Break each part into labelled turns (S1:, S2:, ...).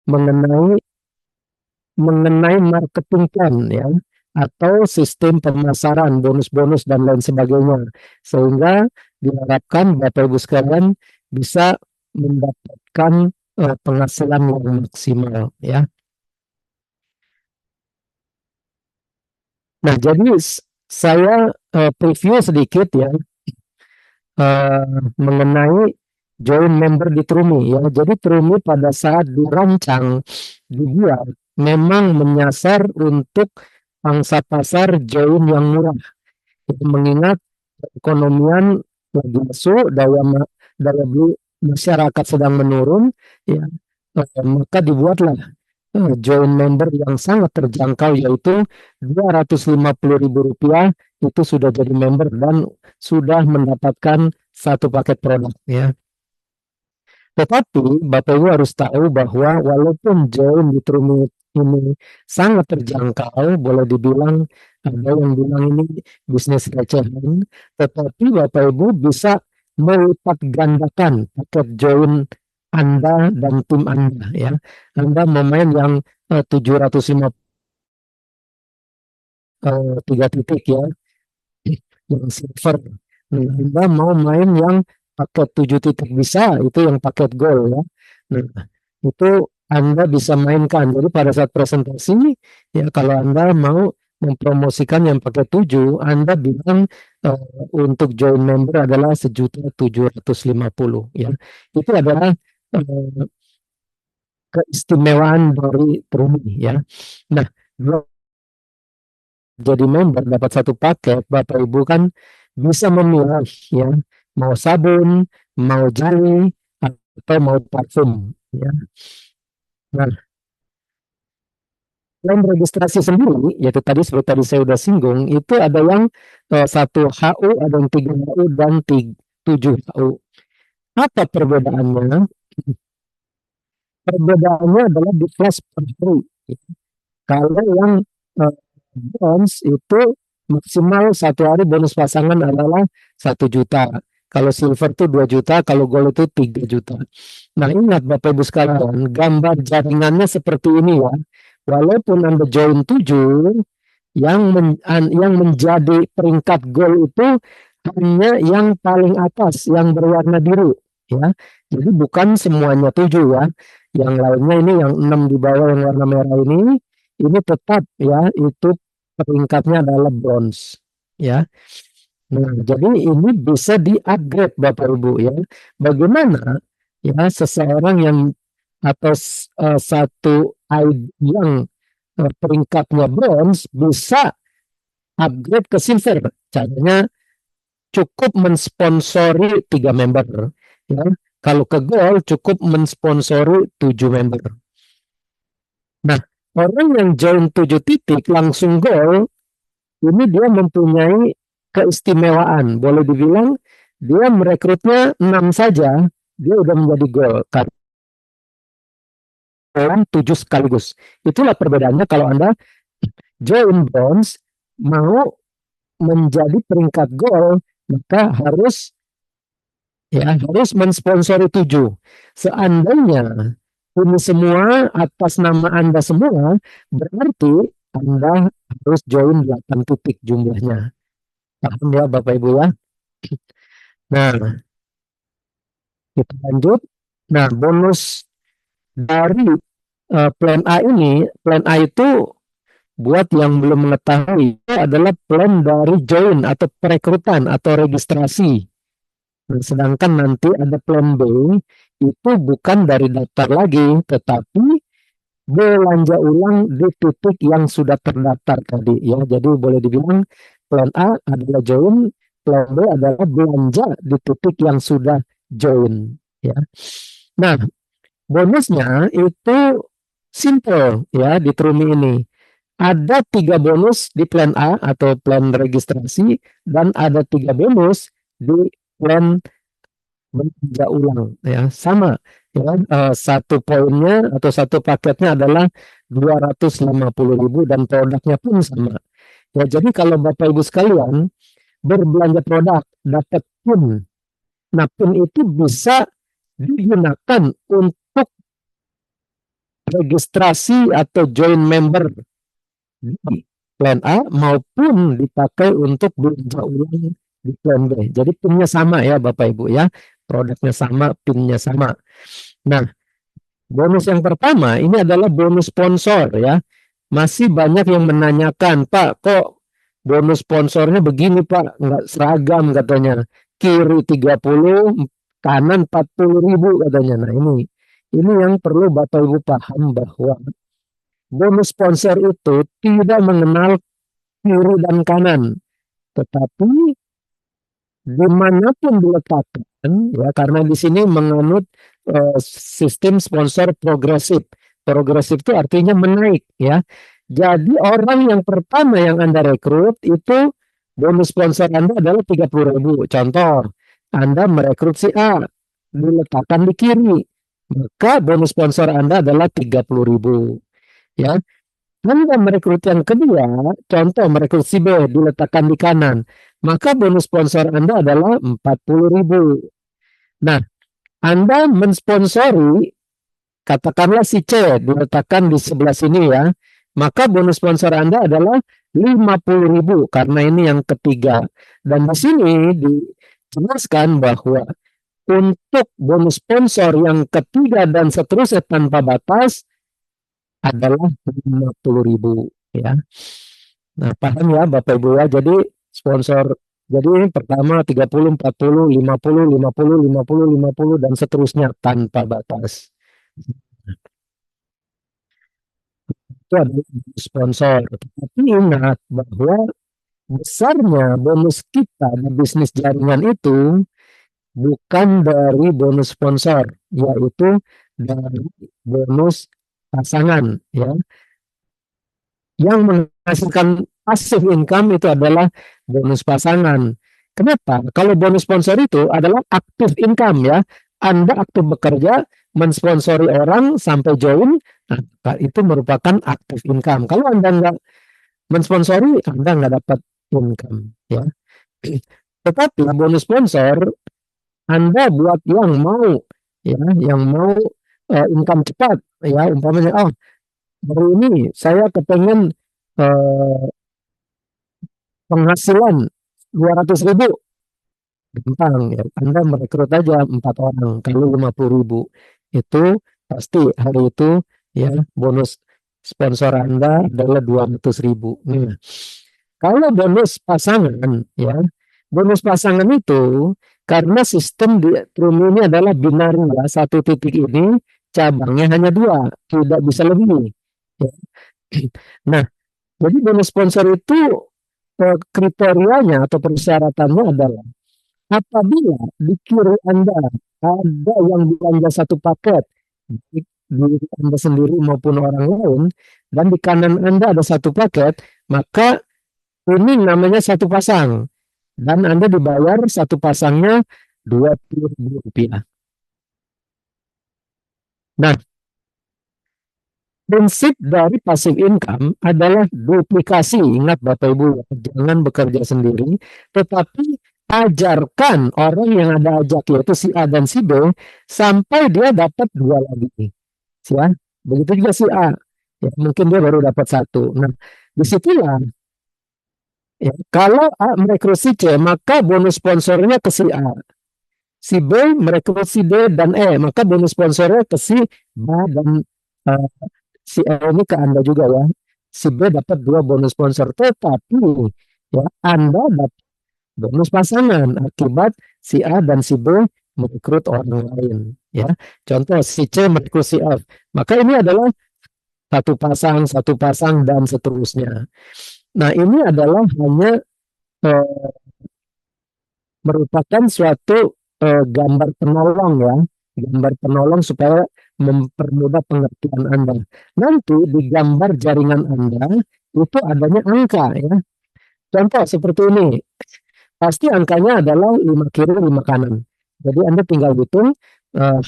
S1: mengenai mengenai marketing plan ya, atau sistem pemasaran, bonus-bonus dan lain sebagainya. Sehingga diharapkan Bapak Ibu sekalian bisa mendapatkan penghasilan yang maksimal ya. Nah, jadi saya preview sedikit ya mengenai join member di Trumi ya. Jadi Trumi pada saat dirancang dibuat memang menyasar untuk pangsa pasar join yang murah. Itu mengingat ekonomian lagi masuk, daya beli masyarakat sedang menurun, ya maka dibuatlah join member yang sangat terjangkau yaitu Rp250.000 itu sudah jadi member dan sudah mendapatkan satu paket produk ya. Tetapi Bapak Ibu harus tahu bahwa walaupun join di Trumit ini sangat terjangkau, boleh dibilang ada yang bilang ini bisnis recehan, tetapi Bapak Ibu bisa melipat gandakan paket join Anda dan tim Anda ya. Anda memain yang 750 tiga titik ya, yang silver. Nah, Anda mau main yang paket 7 titik bisa, itu yang paket gold ya. Nah, itu Anda bisa mainkan. Jadi pada saat presentasi, ya kalau Anda mau mempromosikan yang paket 7, Anda bilang untuk join member adalah 1.750.000 ya. Itu adalah keistimewaan dari Trumi ya. Nah, jadi member dapat satu paket, Bapak Ibu kan bisa memilih ya, mau sabun, mau jari, atau mau parfum ya. Nah, plan registrasi sendiri, yaitu tadi seperti tadi saya sudah singgung, itu ada yang 1 HU, ada yang 3 HU dan 7 HU. Apa perbedaannya? Perbedaannya adalah di flash per hari. Kalau yang bronze itu maksimal 1 hari bonus pasangan adalah 1 juta. Kalau silver itu 2 juta, kalau gold itu 3 juta. Nah, ingat Bapak Ibu sekalian, gambar jaringannya seperti ini ya. Walaupun Anda join 7, yang menjadi peringkat gold itu hanya yang paling atas, yang berwarna biru ya. Jadi bukan semuanya 7 ya. Yang lainnya ini yang 6 di bawah yang warna merah ini tetap ya, itu peringkatnya adalah bronze ya. Nah, jadi ini bisa di-upgrade Bapak Ibu ya. Bagaimana ya seseorang yang atau satu ID yang peringkatnya bronze bisa upgrade ke silver. Caranya cukup mensponsori 3 member ya. Kalau ke gold cukup mensponsori 7 member. Nah, orang yang join 7 titik langsung gold, ini dia mempunyai keistimewaan. Boleh dibilang dia merekrutnya 6 saja, dia udah menjadi gold. Karena 7 sekaligus. Itulah perbedaannya kalau Anda join bronze, mau menjadi peringkat gold, maka harus mensponsori 7. Seandainya ini semua atas nama Anda semua, berarti Anda harus join 8 titik jumlahnya. Paham ya Bapak Ibu ya? Nah, kita lanjut. Nah, bonus dari plan A ini, plan A itu buat yang belum mengetahui, itu adalah plan dari join atau perekrutan atau registrasi. Nah, sedangkan nanti ada plan B, itu bukan dari daftar lagi, tetapi belanja ulang di titik yang sudah terdaftar tadi ya. Jadi boleh dibilang plan A adalah join, plan B adalah belanja di titik yang sudah join ya. Nah, bonusnya itu simple ya di Trumi ini. Ada 3 bonus di plan A atau plan registrasi dan ada 3 bonus di plan belanja ulang ya, sama ya. Satu poinnya atau satu paketnya adalah 250.000 dan produknya pun sama ya. Jadi kalau Bapak Ibu sekalian berbelanja produk dapat pin, nah pin itu bisa digunakan untuk registrasi atau join member di plan A maupun dipakai untuk belanja ulang di plan B. Jadi PIN-nya sama ya Bapak Ibu ya. Produknya sama, PIN-nya sama. Nah, bonus yang pertama ini adalah bonus sponsor ya. Masih banyak yang menanyakan, Pak, kok bonus sponsornya begini Pak, nggak seragam katanya. Kiri 30, kanan 40.000 katanya. Nah ini yang perlu Bapak Ibu paham bahwa bonus sponsor itu tidak mengenal kiri dan kanan, tetapi dimanapun diletakkan, ya karena di sini menganut sistem sponsor progresif. Progresif itu artinya menaik, ya. Jadi orang yang pertama yang Anda rekrut itu bonus sponsor Anda adalah 30.000. Contoh, Anda merekrut si A, diletakkan di kiri, maka bonus sponsor Anda adalah 30.000. Ya, Anda merekrut yang kedua, contoh merekrut si B, diletakkan di kanan, maka bonus sponsor Anda adalah 40.000. Nah, Anda mensponsori, katakanlah si C, diletakkan di sebelah sini ya, maka bonus sponsor Anda adalah 50.000, karena ini yang ketiga. Dan di sini dijelaskan bahwa untuk bonus sponsor yang ketiga dan seterusnya tanpa batas, adalah 50.000 ya. Nah, paham ya Bapak Ibu ya. Jadi sponsor jadi ini pertama 30, 40, 50, 50, 50, 50 dan seterusnya tanpa batas. Itu adalah sponsor. Tapi ingat bahwa besarnya bonus kita di bisnis jaringan itu bukan dari bonus sponsor, yaitu dari bonus pasangan ya. Yang menghasilkan passive income itu adalah bonus pasangan. Kenapa? Kalau bonus sponsor itu adalah active income ya. Anda aktif bekerja, mensponsori orang sampai join, nah, itu merupakan active income. Kalau Anda nggak mensponsori, Anda nggak dapat income ya. Tetapi bonus sponsor Anda buat yang mau ya, yang mau income cepat ya, umpamanya hari ini saya kepengen penghasilan 200.000, gampang ya. Anda merekrut aja 4 orang kali 50.000, itu pasti hari itu ya bonus sponsor Anda adalah 200.000. Nah, kalau bonus pasangan ya, bonus pasangan itu karena sistem di Trumi ini adalah binari ya, satu titik ini cabangnya hanya 2, tidak bisa lebih ya. Nah, jadi bonus sponsor itu kriterianya atau persyaratannya adalah apabila di kiri Anda ada yang belanja satu paket, di diri Anda sendiri maupun orang lain, dan di kanan Anda ada satu paket, maka ini namanya satu pasang. Dan Anda dibayar satu pasangnya Rp20.000. Nah, prinsip dari passive income adalah duplikasi. Ingat Bapak Ibu, jangan bekerja sendiri, tetapi ajarkan orang yang Anda ajak, yaitu si A dan si B, sampai dia dapat 2 lagi. Ya, begitu juga si A. Ya, mungkin dia baru dapat 1. Nah, disitulah ya, kalau A merekrut si C, maka bonus sponsornya ke si A. Si B merekrut si D dan E, maka bonus sponsornya ke si B dan si E ini ke Anda juga ya. Si B dapat 2 bonus sponsor, tetapi ya Anda dapat bonus pasangan akibat si A dan si B merekrut orang lain ya. Contoh si C merekrut si F, maka ini adalah satu pasang dan seterusnya. Nah, ini adalah hanya merupakan suatu gambar penolong ya, gambar penolong supaya mempermudah pengertian Anda. Nanti di gambar jaringan Anda itu adanya angka ya. Contoh seperti ini, pasti angkanya adalah 5 kiri 5 kanan. Jadi Anda tinggal hitung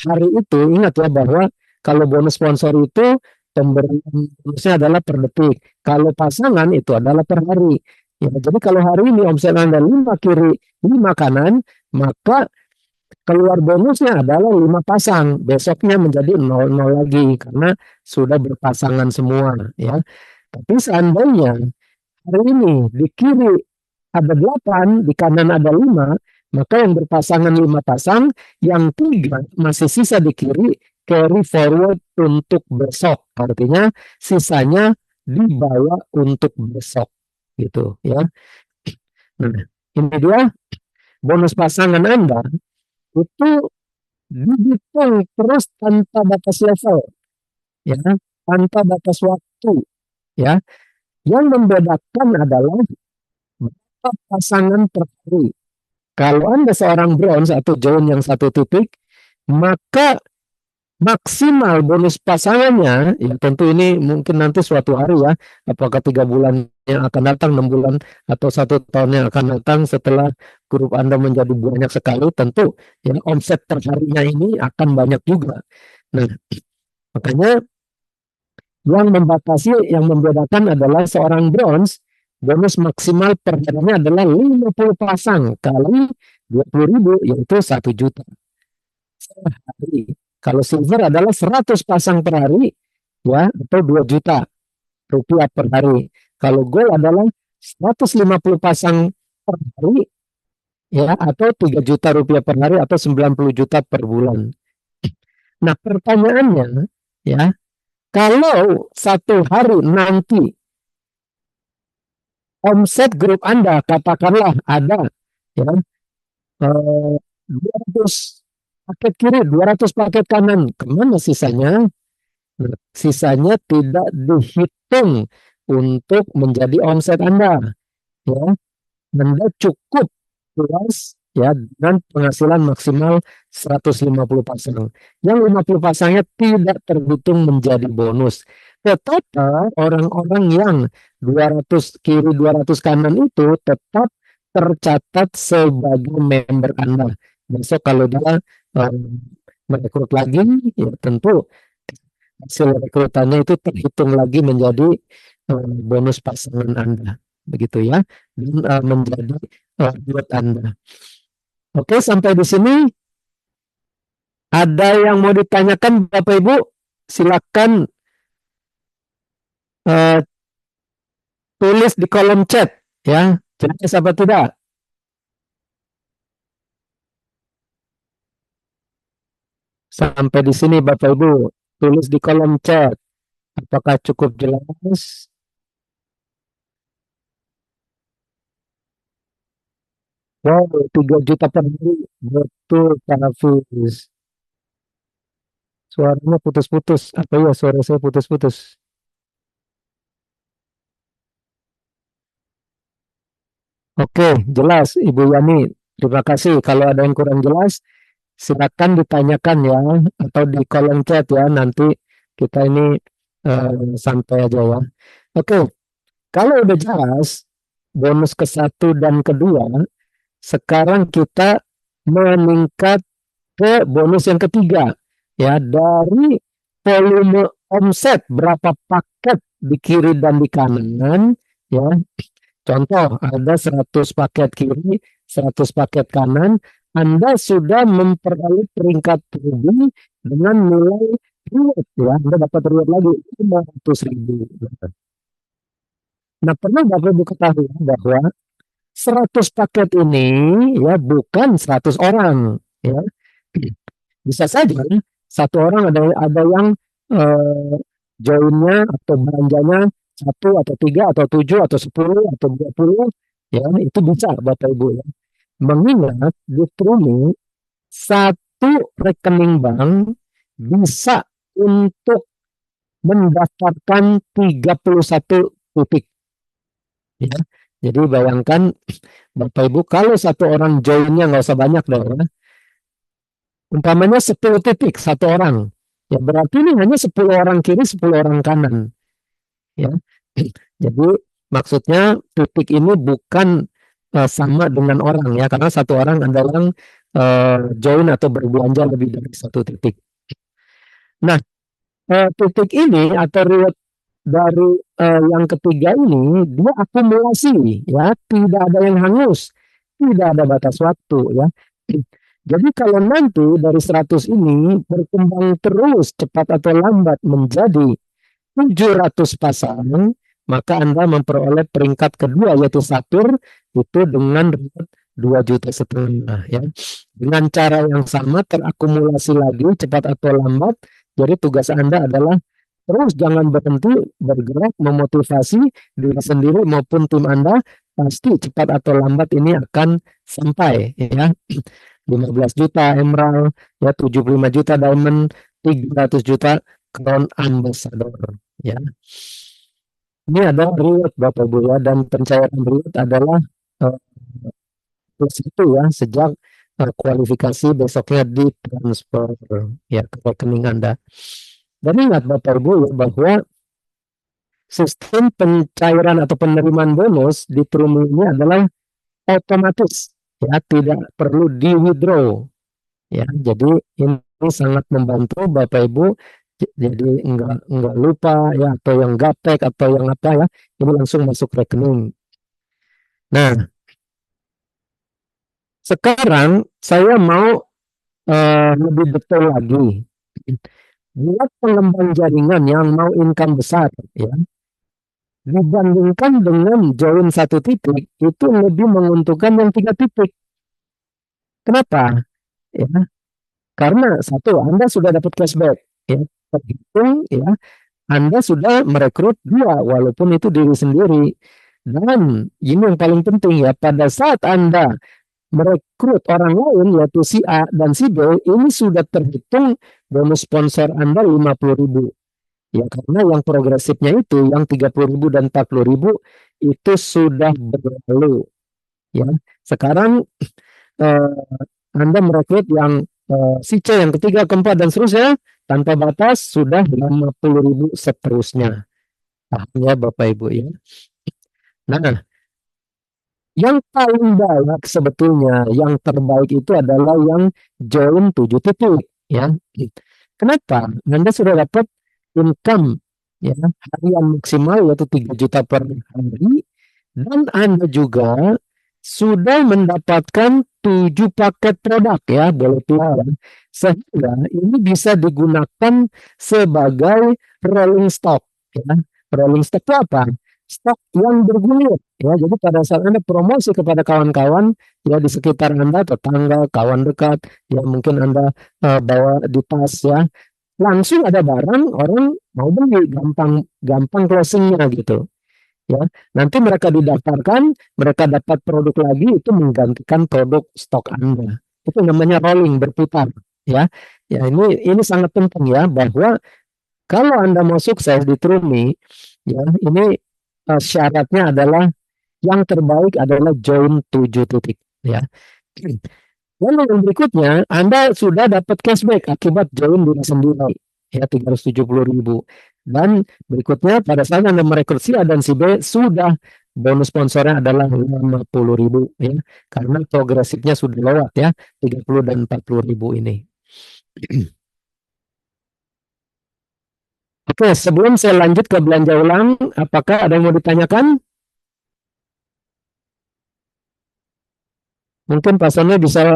S1: hari itu, ingat ya bahwa kalau bonus sponsor itu pemberian bonusnya adalah per detik. Kalau pasangan itu adalah per hari. Ya, jadi kalau hari ini omset Anda 5 kiri 5 kanan, maka keluar bonusnya adalah 5 pasang, besoknya menjadi 0-0 lagi karena sudah berpasangan semua ya. Tapi seandainya hari ini di kiri ada 8, di kanan ada 5, maka yang berpasangan 5 pasang, yang 3 masih sisa di kiri, carry forward untuk besok. Artinya sisanya dibawa untuk besok gitu ya. Nah, ini dia bonus pasangan Anda itu dihitung terus tanpa batas level ya, tanpa batas waktu ya. Yang membedakan adalah berapa pasangan per hari. Kalau Anda seorang bronze atau join yang 1 titik, maka maksimal bonus pasangannya, ya tentu ini mungkin nanti suatu hari ya, apakah 3 bulan yang akan datang, 6 bulan, atau 1 tahun yang akan datang setelah grup Anda menjadi banyak sekali, tentu ya omset perharinya ini akan banyak juga. Nah, makanya yang membedakan adalah seorang bronze, bonus maksimal per harinya adalah 50 pasang kali 20.000, yaitu 1 juta per hari. Kalau silver adalah 100 pasang per hari, ya, atau 2 juta rupiah per hari. Kalau gold adalah 150 pasang per hari, ya, atau 3 juta rupiah per hari, atau 90 juta per bulan. Nah, pertanyaannya, ya, kalau satu hari nanti omset grup Anda katakanlah ada ya 200 paket kiri, 200 paket kanan, kemana sisanya? Nah, sisanya tidak dihitung untuk menjadi omset Anda ya. Anda cukup puas ya dengan penghasilan maksimal 150 pasang. Yang 50 pasangnya tidak terhitung menjadi bonus. Tetapi orang-orang yang 200 kiri 200 kanan itu tetap tercatat sebagai member Anda. Besok kalau dia merekrut lagi, ya tentu hasil rekrutannya itu terhitung lagi menjadi bonus pasangan Anda. Begitu ya. Dan menjadi buat Anda. Oke, sampai di sini ada yang mau ditanyakan Bapak Ibu? Silakan tulis di kolom chat ya. Jelas apa tidak? Sampai di sini Bapak Ibu, tulis di kolom chat. Apakah cukup jelas? Wow, 3 juta per hari. Betul, Pak Hafiz. Suaranya putus-putus. Apa ya suara saya putus-putus? Oke, jelas Ibu Yani. Terima kasih. Kalau ada yang kurang jelas, silakan ditanyakan ya, atau di kolom chat ya. Nanti kita ini santai aja ya. Oke, kalau udah jelas bonus ke-1 dan kedua, sekarang kita meningkat ke bonus yang ketiga ya, dari volume omset berapa paket di kiri dan di kanan ya. Contoh, ada 100 paket kiri, 100 paket kanan, Anda sudah memperoleh peringkat ruby dengan nilai reward ya, Anda dapat reward lagi 500.000. Nah, perlu Bapak Ibu ketahui bahwa 100 paket ini ya bukan 100 orang ya. Bisa saja satu orang ada yang joinnya atau belanjanya 1 atau 3 atau 7 atau 10 atau 20 ya, itu bisa Bapak Ibu ya. Mengingat di Trumi satu rekening bank bisa untuk mendaftarkan 31 titik ya. Jadi bayangkan Bapak Ibu, kalau satu orang joinnya nggak usah banyak dong ya. Umpamanya 10 titik satu orang. Ya berarti ini hanya 10 orang kiri, 10 orang kanan. Ya. Jadi maksudnya titik ini bukan sama dengan orang ya, karena satu orang ada yang join atau berbelanja lebih dari 1 titik. Nah, titik ini atau reward dari yang ketiga ini dia akumulasi ya, tidak ada yang hangus, tidak ada batas waktu ya. Jadi kalau nanti dari 100 ini berkembang terus cepat atau lambat menjadi 700 pasang, maka Anda memperoleh peringkat kedua yaitu Satur itu dengan reward 2,5 juta ya. Dengan cara yang sama terakumulasi lagi cepat atau lambat. Jadi tugas Anda adalah terus jangan berhenti bergerak memotivasi diri sendiri maupun tim Anda, pasti cepat atau lambat ini akan sampai ya. 15 juta emerald, ya 75 juta diamond, 300 juta crown ambassador ya. Ini adalah reward Bapak Ibu ya, dan pencairan reward adalah eh, plus itu ya sejak kualifikasi besoknya ditransfer ya ke rekening Anda. Dan ingat Bapak Ibu ya bahwa sistem pencairan atau penerimaan bonus di Trumi ini adalah otomatis ya, tidak perlu di withdraw ya. Jadi ini sangat membantu Bapak Ibu, jadi enggak lupa ya, atau yang gaptek atau yang apa ya, ini langsung masuk rekening. Nah, sekarang saya mau lebih detail lagi buat pengembang jaringan yang mau income besar ya, dibandingkan dengan join 1 titik itu lebih menguntungkan yang 3 titik. Kenapa? Ya, karena satu, Anda sudah dapat cashback ya, terhitung ya, Anda sudah merekrut dua walaupun itu diri sendiri. Dan ini yang paling penting ya, pada saat Anda merekrut orang lain yaitu si A dan si B, ini sudah terhitung bonus sponsor Anda 50.000 ya, karena yang progresifnya itu yang 30.000 dan 40.000 itu sudah berlalu ya. Sekarang Anda merekrut yang si C, yang ketiga, keempat dan seterusnya tanpa batas sudah 50.000 seterusnya. Ya Bapak Ibu ya. Nah, yang paling baik sebetulnya, yang terbaik itu adalah yang join 7 titik ya. Kenapa? Anda sudah dapat income ya harian maksimal yaitu 3 juta per hari, dan Anda juga sudah mendapatkan 7 paket produk ya, boleh pilih, sehingga ini bisa digunakan sebagai rolling stock ya. Rolling stock itu apa? Stok yang bergulir ya. Jadi pada saat Anda promosi kepada kawan-kawan ya di sekitar Anda, tetangga, kawan dekat ya, mungkin Anda bawa di tas ya, langsung ada barang, orang mau beli, gampang gampang closingnya gitu ya. Nanti mereka didaftarkan, mereka dapat produk lagi, itu menggantikan produk stok Anda. Itu namanya rolling, berputar ya. Ya, ini sangat penting ya, bahwa kalau Anda mau sukses di Trumi ya, ini syaratnya adalah yang terbaik adalah join 7 titik ya. Lalu yang berikutnya, Anda sudah dapat cashback akibat join diri sendiri ya, 370.000. Dan berikutnya pada saat Anda merekrut si A dan si B, sudah bonus sponsornya adalah 50.000 ya, karena progresifnya sudah lewat ya, 30 dan 40.000 ini. Oke, sebelum saya lanjut ke belanja ulang, apakah ada yang mau ditanyakan? Mungkin Pak Sony bisa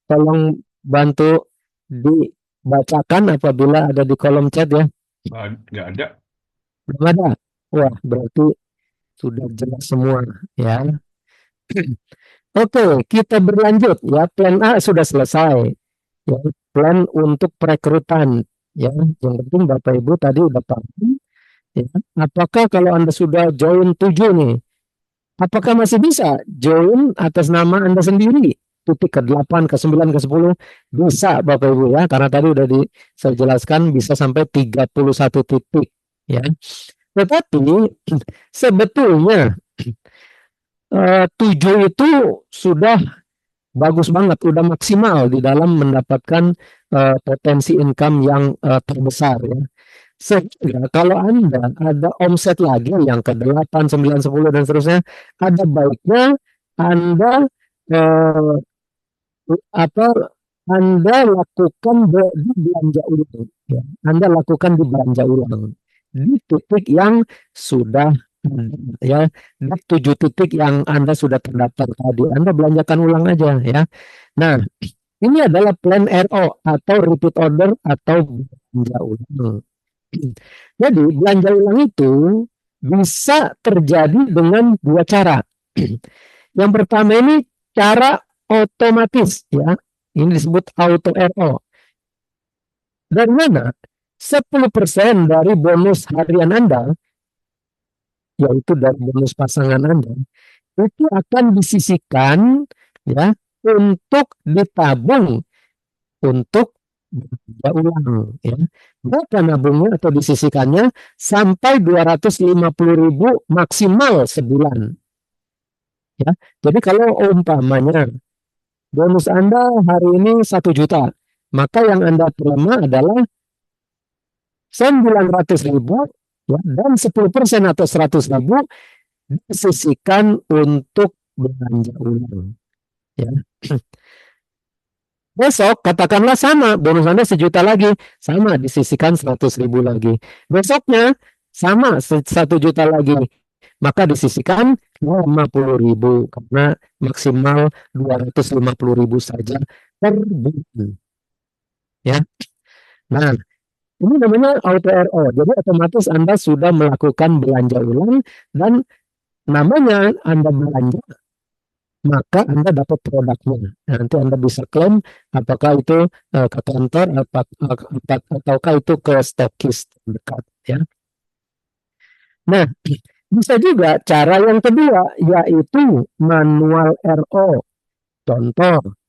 S1: tolong bantu dibacakan apabila ada di kolom chat ya.
S2: Nggak ada.
S1: Belum ada? Wah, berarti sudah jelas semua ya. Oke, kita berlanjut ya. Plan A sudah selesai. Ya, plan untuk perekrutan ya. Yang penting Bapak Ibu tadi udah paham ya. Apakah kalau Anda sudah join 7 nih, apakah masih bisa join atas nama Anda sendiri? Titik ke-8, ke-9, ke-10 bisa Bapak Ibu ya, karena tadi udah saya jelaskan bisa sampai 31 titik ya. Tetapi sebetulnya 7 itu sudah bagus banget, udah maksimal di dalam mendapatkan potensi income yang terbesar ya. Sehingga kalau Anda ada omset lagi yang ke-8, 9, 10 dan seterusnya, ada baiknya Anda eh, apa Anda lakukan di belanja ulang ya. Anda lakukan di belanja ulang di titik yang sudah ya, di 7 titik yang Anda sudah terdaftar tadi, Anda belanjakan ulang aja ya. Nah, Ini adalah plan RO atau repeat order atau belanja ulang. Jadi belanja ulang itu bisa terjadi dengan dua cara. Yang pertama ini cara otomatis ya. Ini disebut auto RO. Dari mana? 10% dari bonus harian Anda, yaitu dari bonus pasangan Anda, itu akan disisihkan ya untuk ditabung untuk belanja ulang ya. Berapa nabungnya atau disisihkannya? Sampai 250.000 maksimal sebulan ya. Jadi kalau umpamanya bonus Anda hari ini 1 juta, maka yang Anda terima adalah 900.000 ya, dan 10% atau 100.000 disisihkan untuk belanja ulang ya. Besok katakanlah sama, bonus Anda 1 juta lagi, sama disisihkan 100.000 lagi. Besoknya sama 1 juta lagi, maka disisihkan 50.000 karena maksimal 250.000 saja per bulan. Ya. Nah, ini namanya auto RO. Jadi otomatis Anda sudah melakukan belanja ulang dan namanya Anda belanja, maka Anda dapat produknya. Nanti Anda bisa klaim apakah itu ke kantor ataukah itu ke stokis terdekat ya. Nah, bisa juga cara yang kedua yaitu manual RO. Contoh,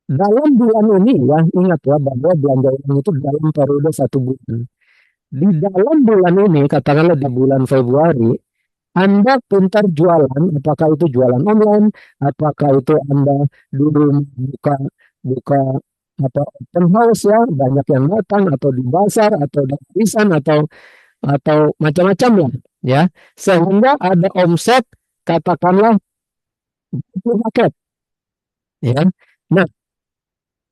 S1: dalam bulan ini ya, ingat ya bahwa belanja ulang itu dalam periode 1 bulan. Di dalam bulan ini, katakanlah di bulan Februari, Anda pintar jualan, apakah itu jualan online, apakah itu Anda dulu buka buka apa open house ya, banyak yang datang atau di pasar atau di arisan atau macam-macam lah ya, sehingga ada omset katakanlah 20 paket ya. Nah,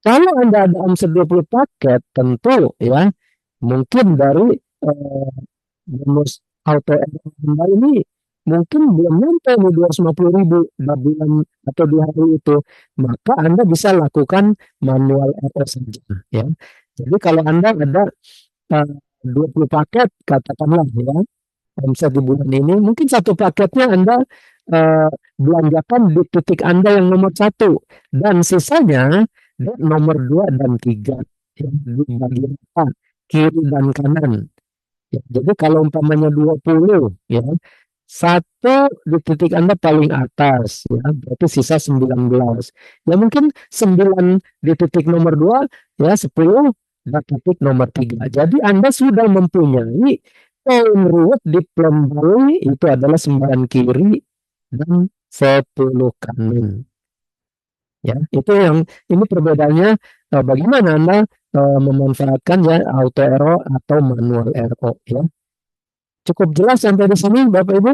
S1: kalau Anda ada omset 20 paket, tentu ya mungkin dari bonus auto Anda ini mungkin belum nyampe nih 250.000 di bulan atau di hari itu, maka Anda bisa lakukan manual RO saja ya. Jadi kalau Anda ada 20 paket katakanlah ya, omset di bulan ini, mungkin satu paketnya Anda belanjakan di titik Anda yang nomor 1 dan sisanya di nomor 2 dan 3 ya, di bagian kiri dan kanan. Ya, jadi kalau umpamanya 20 ya, 1 di titik Anda paling atas ya, berarti sisa 19. Ya mungkin 9 di titik nomor 2 ya, 10 di titik nomor 3. Jadi Anda sudah mempunyai poin ruwet di plan Bali itu adalah 9 kiri dan 10 kanan. Ya, itu yang ini perbedaannya bagaimana Anda memanfaatkan ya auto RO atau manual RO ya. Cukup jelas sampai di sini Bapak Ibu.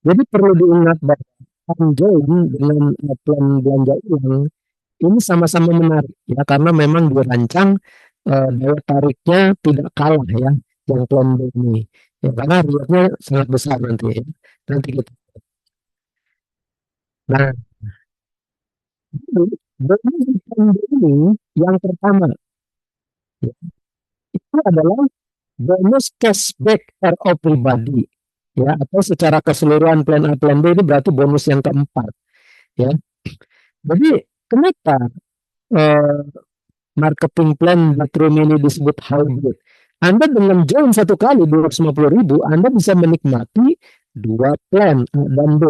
S1: Jadi perlu diingat bahwa join dengan plan belanja ulang ini sama-sama menarik ya, karena memang dirancang daya tariknya tidak kalah ya yang plan B ini. Ya, karena riwayatnya sangat besar nanti ya. Nanti kita. Nah, bonus plan B ini yang pertama ya, itu adalah bonus cashback RO pribadi ya, atau secara keseluruhan plan A plan B ini berarti bonus yang keempat ya. Jadi kenapa marketing plan Batrum ini disebut hybrid? Anda dengan join 1 kali 250.000, Anda bisa menikmati 2 plan A dan B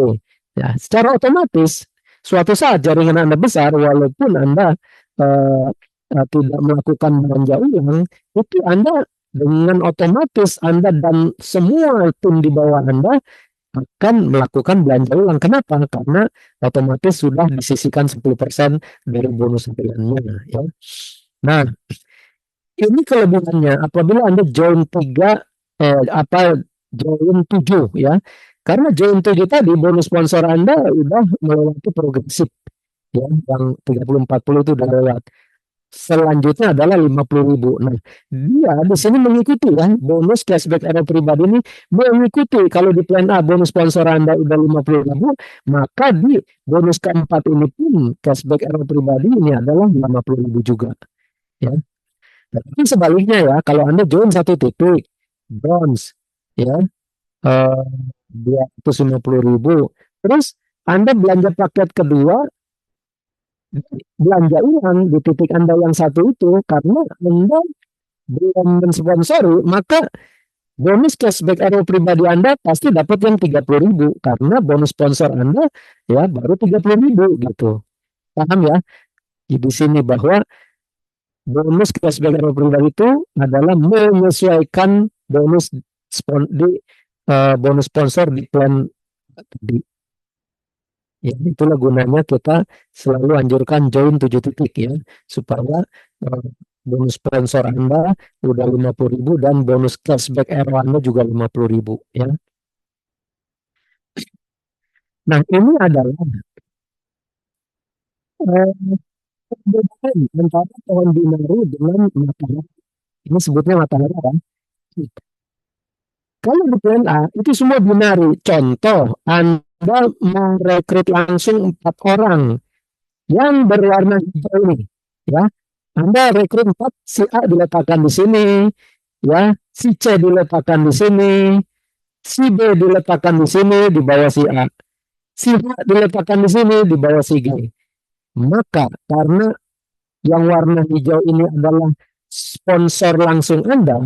S1: ya. Secara otomatis suatu saat jaringan Anda besar, walaupun Anda tidak melakukan belanja ulang, itu Anda dengan otomatis Anda dan semua tim di bawah Anda akan melakukan belanja ulang. Kenapa? Karena otomatis sudah disisihkan 10% dari bonus hariannya ya. Nah, ini kelebihannya apabila Anda join 3 join 7 ya. Karena join 7 tadi bonus sponsor Anda udah melewati progresif ya, yang 30-40 itu udah lewat. Selanjutnya adalah 50.000. Nah, dia di sini mengikuti ya, bonus cashback era pribadi ini mengikuti. Kalau di plan A bonus sponsor Anda udah 50.000, maka di bonus keempat ini pun cashback era pribadi ini adalah 50.000 juga. Ya. Tapi sebaliknya ya, kalau Anda join satu titik, bronze, ya, 250.000. Terus Anda belanja paket kedua, belanja ulang di titik Anda yang satu itu, karena Anda belum mensponsori, maka bonus cashback arrow pribadi Anda pasti dapat yang 30.000 karena bonus sponsor Anda ya baru 30.000 gitu. Paham ya? Di sini bahwa bonus cashback arrow pribadi itu adalah menyesuaikan bonus bonus sponsor di plan tadi. Ya, itulah gunanya kita selalu anjurkan join 7 titik ya, supaya bonus sponsor Anda udah 50.000 dan bonus cashback arrow Anda juga 50.000 ya. Nah, ini adalah perbedaan antara pohon binari dengan matahari. Ini sebutnya matahari kan? Kalau di plan A itu semua binari. Contoh, Anda merekrut langsung 4 orang yang berwarna hijau ini, ya. Anda rekrut 4, si A diletakkan di sini, ya, si C diletakkan di sini, si B diletakkan di sini di bawah si A, si H diletakkan di sini di bawah si G. Maka karena yang warna hijau ini adalah sponsor langsung Anda,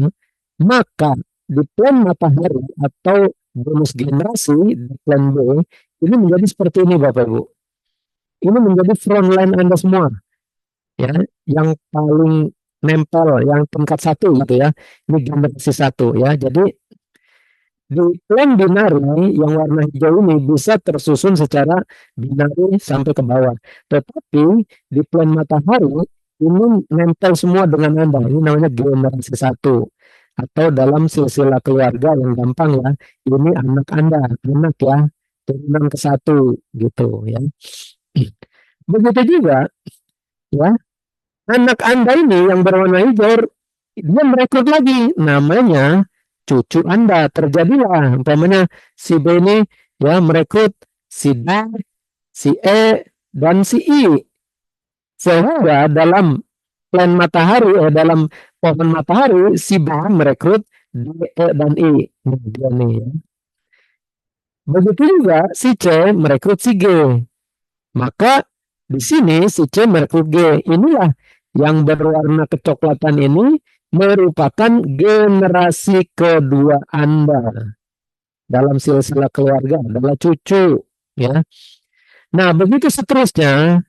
S1: maka di plan matahari atau bonus generasi di plan B ini menjadi seperti ini Bapak Ibu. Ini menjadi frontline Anda semua, ya, yang paling nempel, yang tingkat satu gitu ya. Ini generasi satu ya. Jadi di plan binari yang warna hijau ini bisa tersusun secara binari sampai ke bawah. Tetapi di plan matahari ini nempel semua dengan Anda. Ini namanya generasi satu. Atau dalam silsilah keluarga yang gampang ya, ini anak Anda, anak ya, turunan ke satu gitu ya. Begitu juga ya, anak Anda ini yang berwarna hijau, dia merekrut lagi, namanya cucu Anda. Terjadilah, umpamanya si B ini ya merekrut si D, si E, dan si I. Sehingga dalam plan matahari, dalam pohon matahari, si B merekrut D, E, dan I. Dia nih, ya. Begitu juga si C merekrut si G. Maka di sini si C merekrut G. Inilah yang berwarna kecoklatan ini merupakan generasi kedua Anda dalam silsilah keluarga, adalah cucu ya. Nah, begitu seterusnya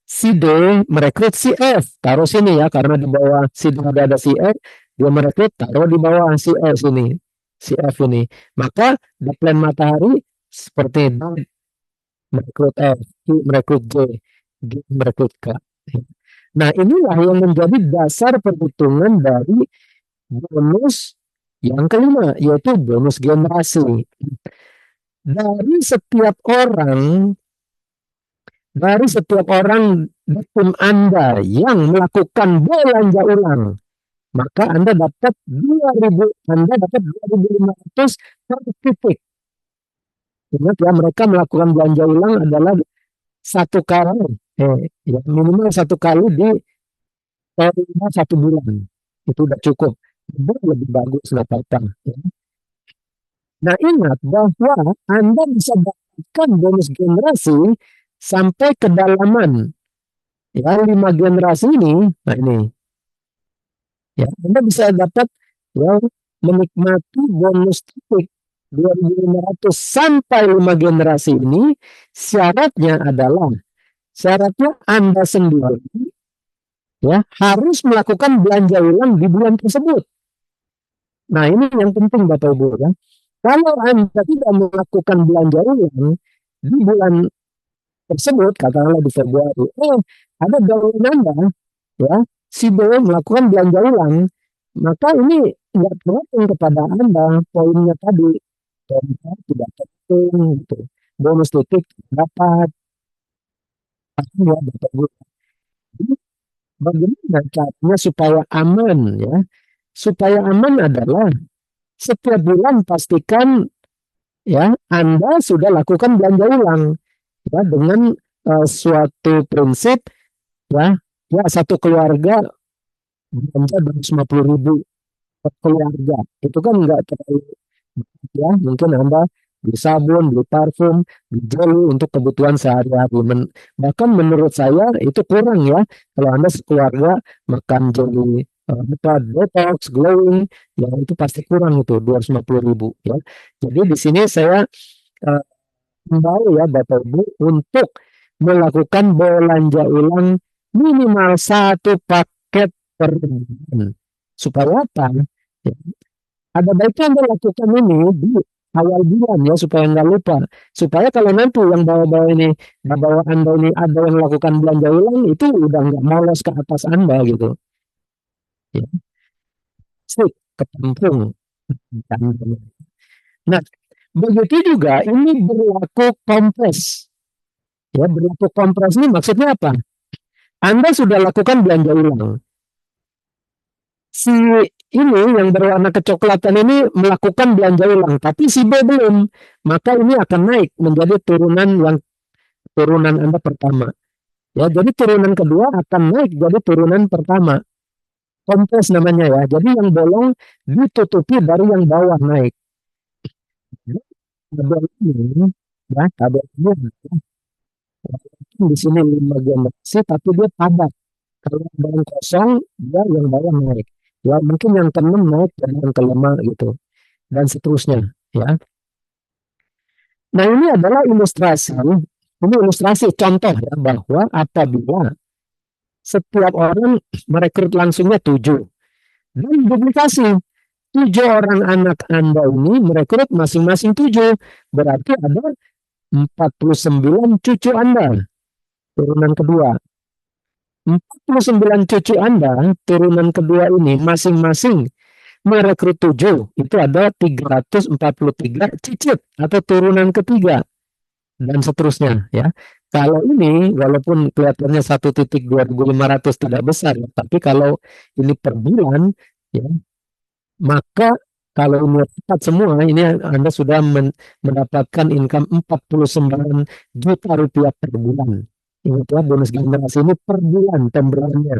S1: si D merekrut si F, taruh sini ya, karena di bawah si D ada si F, dia merekrut taruh di bawah si F ini, si F ini. Maka di plan matahari seperti D merekrut F, Q merekrut J, G merekrut K. Nah, inilah yang menjadi dasar perhitungan dari bonus yang kelima, yaitu bonus generasi. Dari setiap orang, dari setiap orang di tim Anda yang melakukan belanja ulang, maka Anda dapat 2.000, Anda dapat 2.500 per titik. Ingat ya, mereka melakukan belanja ulang adalah satu kali, ya, minimal satu kali di satu bulan. Itu udah cukup. Lebih bagus nggak apa-apa. Ya. Nah, ingat bahwa Anda bisa dapatkan bonus generasi sampai kedalaman. Ya, 5 generasi ini, nah ini. Ya, Anda bisa dapat ya, menikmati bonus titik 2.500 sampai 5 generasi ini. Syaratnya Anda sendiri ya harus melakukan belanja ulang di bulan tersebut. Nah, ini yang penting Bapak Ibu ya. Kalau Anda tidak melakukan belanja ulang di bulan tersebut, katakanlah di Februari, ada downline Anda, ya, si B melakukan belanja ulang, maka ini nggak tergantung kepada Anda, poinnya tadi, poinnya tidak terhitung, gitu. Bonus titik dapat, ya, Bapak Ibu. Bagaimana caranya supaya aman ya? Supaya aman adalah setiap bulan pastikan ya Anda sudah lakukan belanja ulang ya dengan suatu prinsip ya ya satu keluarga belanja 250.000 per keluarga itu kan nggak terlalu ya mungkin Anda beli sabun, beli parfum, beli jeli untuk kebutuhan sehari-hari. Bahkan menurut saya itu kurang ya kalau Anda sekeluarga makan jeli detox, glowing, ya itu pasti kurang itu 250.000 ya. Jadi di sini saya eh, himbau ya Bapak Ibu untuk melakukan belanja ulang minimal satu paket per bulan. Supaya apa? Ya, ada baiknya Anda lakukan ini di awal bulan ya supaya nggak lupa. Supaya kalau nanti yang bawa-bawa ini, bawa Anda ini ada yang lakukan belanja ulang itu udah nggak molos ke atas Anda gitu. Ya, sip, ketampung. Nah, begitu juga ini berlaku kompres. Ya, berlaku kompres ini maksudnya apa? Anda sudah lakukan belanja ulang. Si ini yang berwarna kecoklatan ini melakukan belanja ulang, tapi si B belum. Maka ini akan naik menjadi turunan Anda pertama. Ya, jadi turunan kedua akan naik jadi turunan pertama. Kompres namanya ya. Jadi yang bolong ditutupi dari yang bawah naik. Tabel ini ya, tabel ini di sini 5 generasi tapi dia padat. Kalau yang kosong dia yang bawah naik. Ya mungkin yang keenam naik dan yang kelima gitu dan seterusnya ya. Nah ini adalah ilustrasi contoh ya bahwa apabila setiap orang merekrut langsungnya 7 dan duplikasi 7 orang anak Anda ini merekrut masing-masing 7 berarti ada 49 cucu Anda turunan kedua. 49 cucu Anda turunan kedua ini masing-masing merekrut 7 itu ada 343 cicit atau turunan ketiga dan seterusnya ya. Kalau ini walaupun kelihatannya 1,2500 tidak besar ya, tapi kalau ini per bulan ya maka kalau ini tepat semua ini Anda sudah mendapatkan income 49 juta rupiah per bulan. Ingat ya bonus generasi ini per bulan pemberiannya.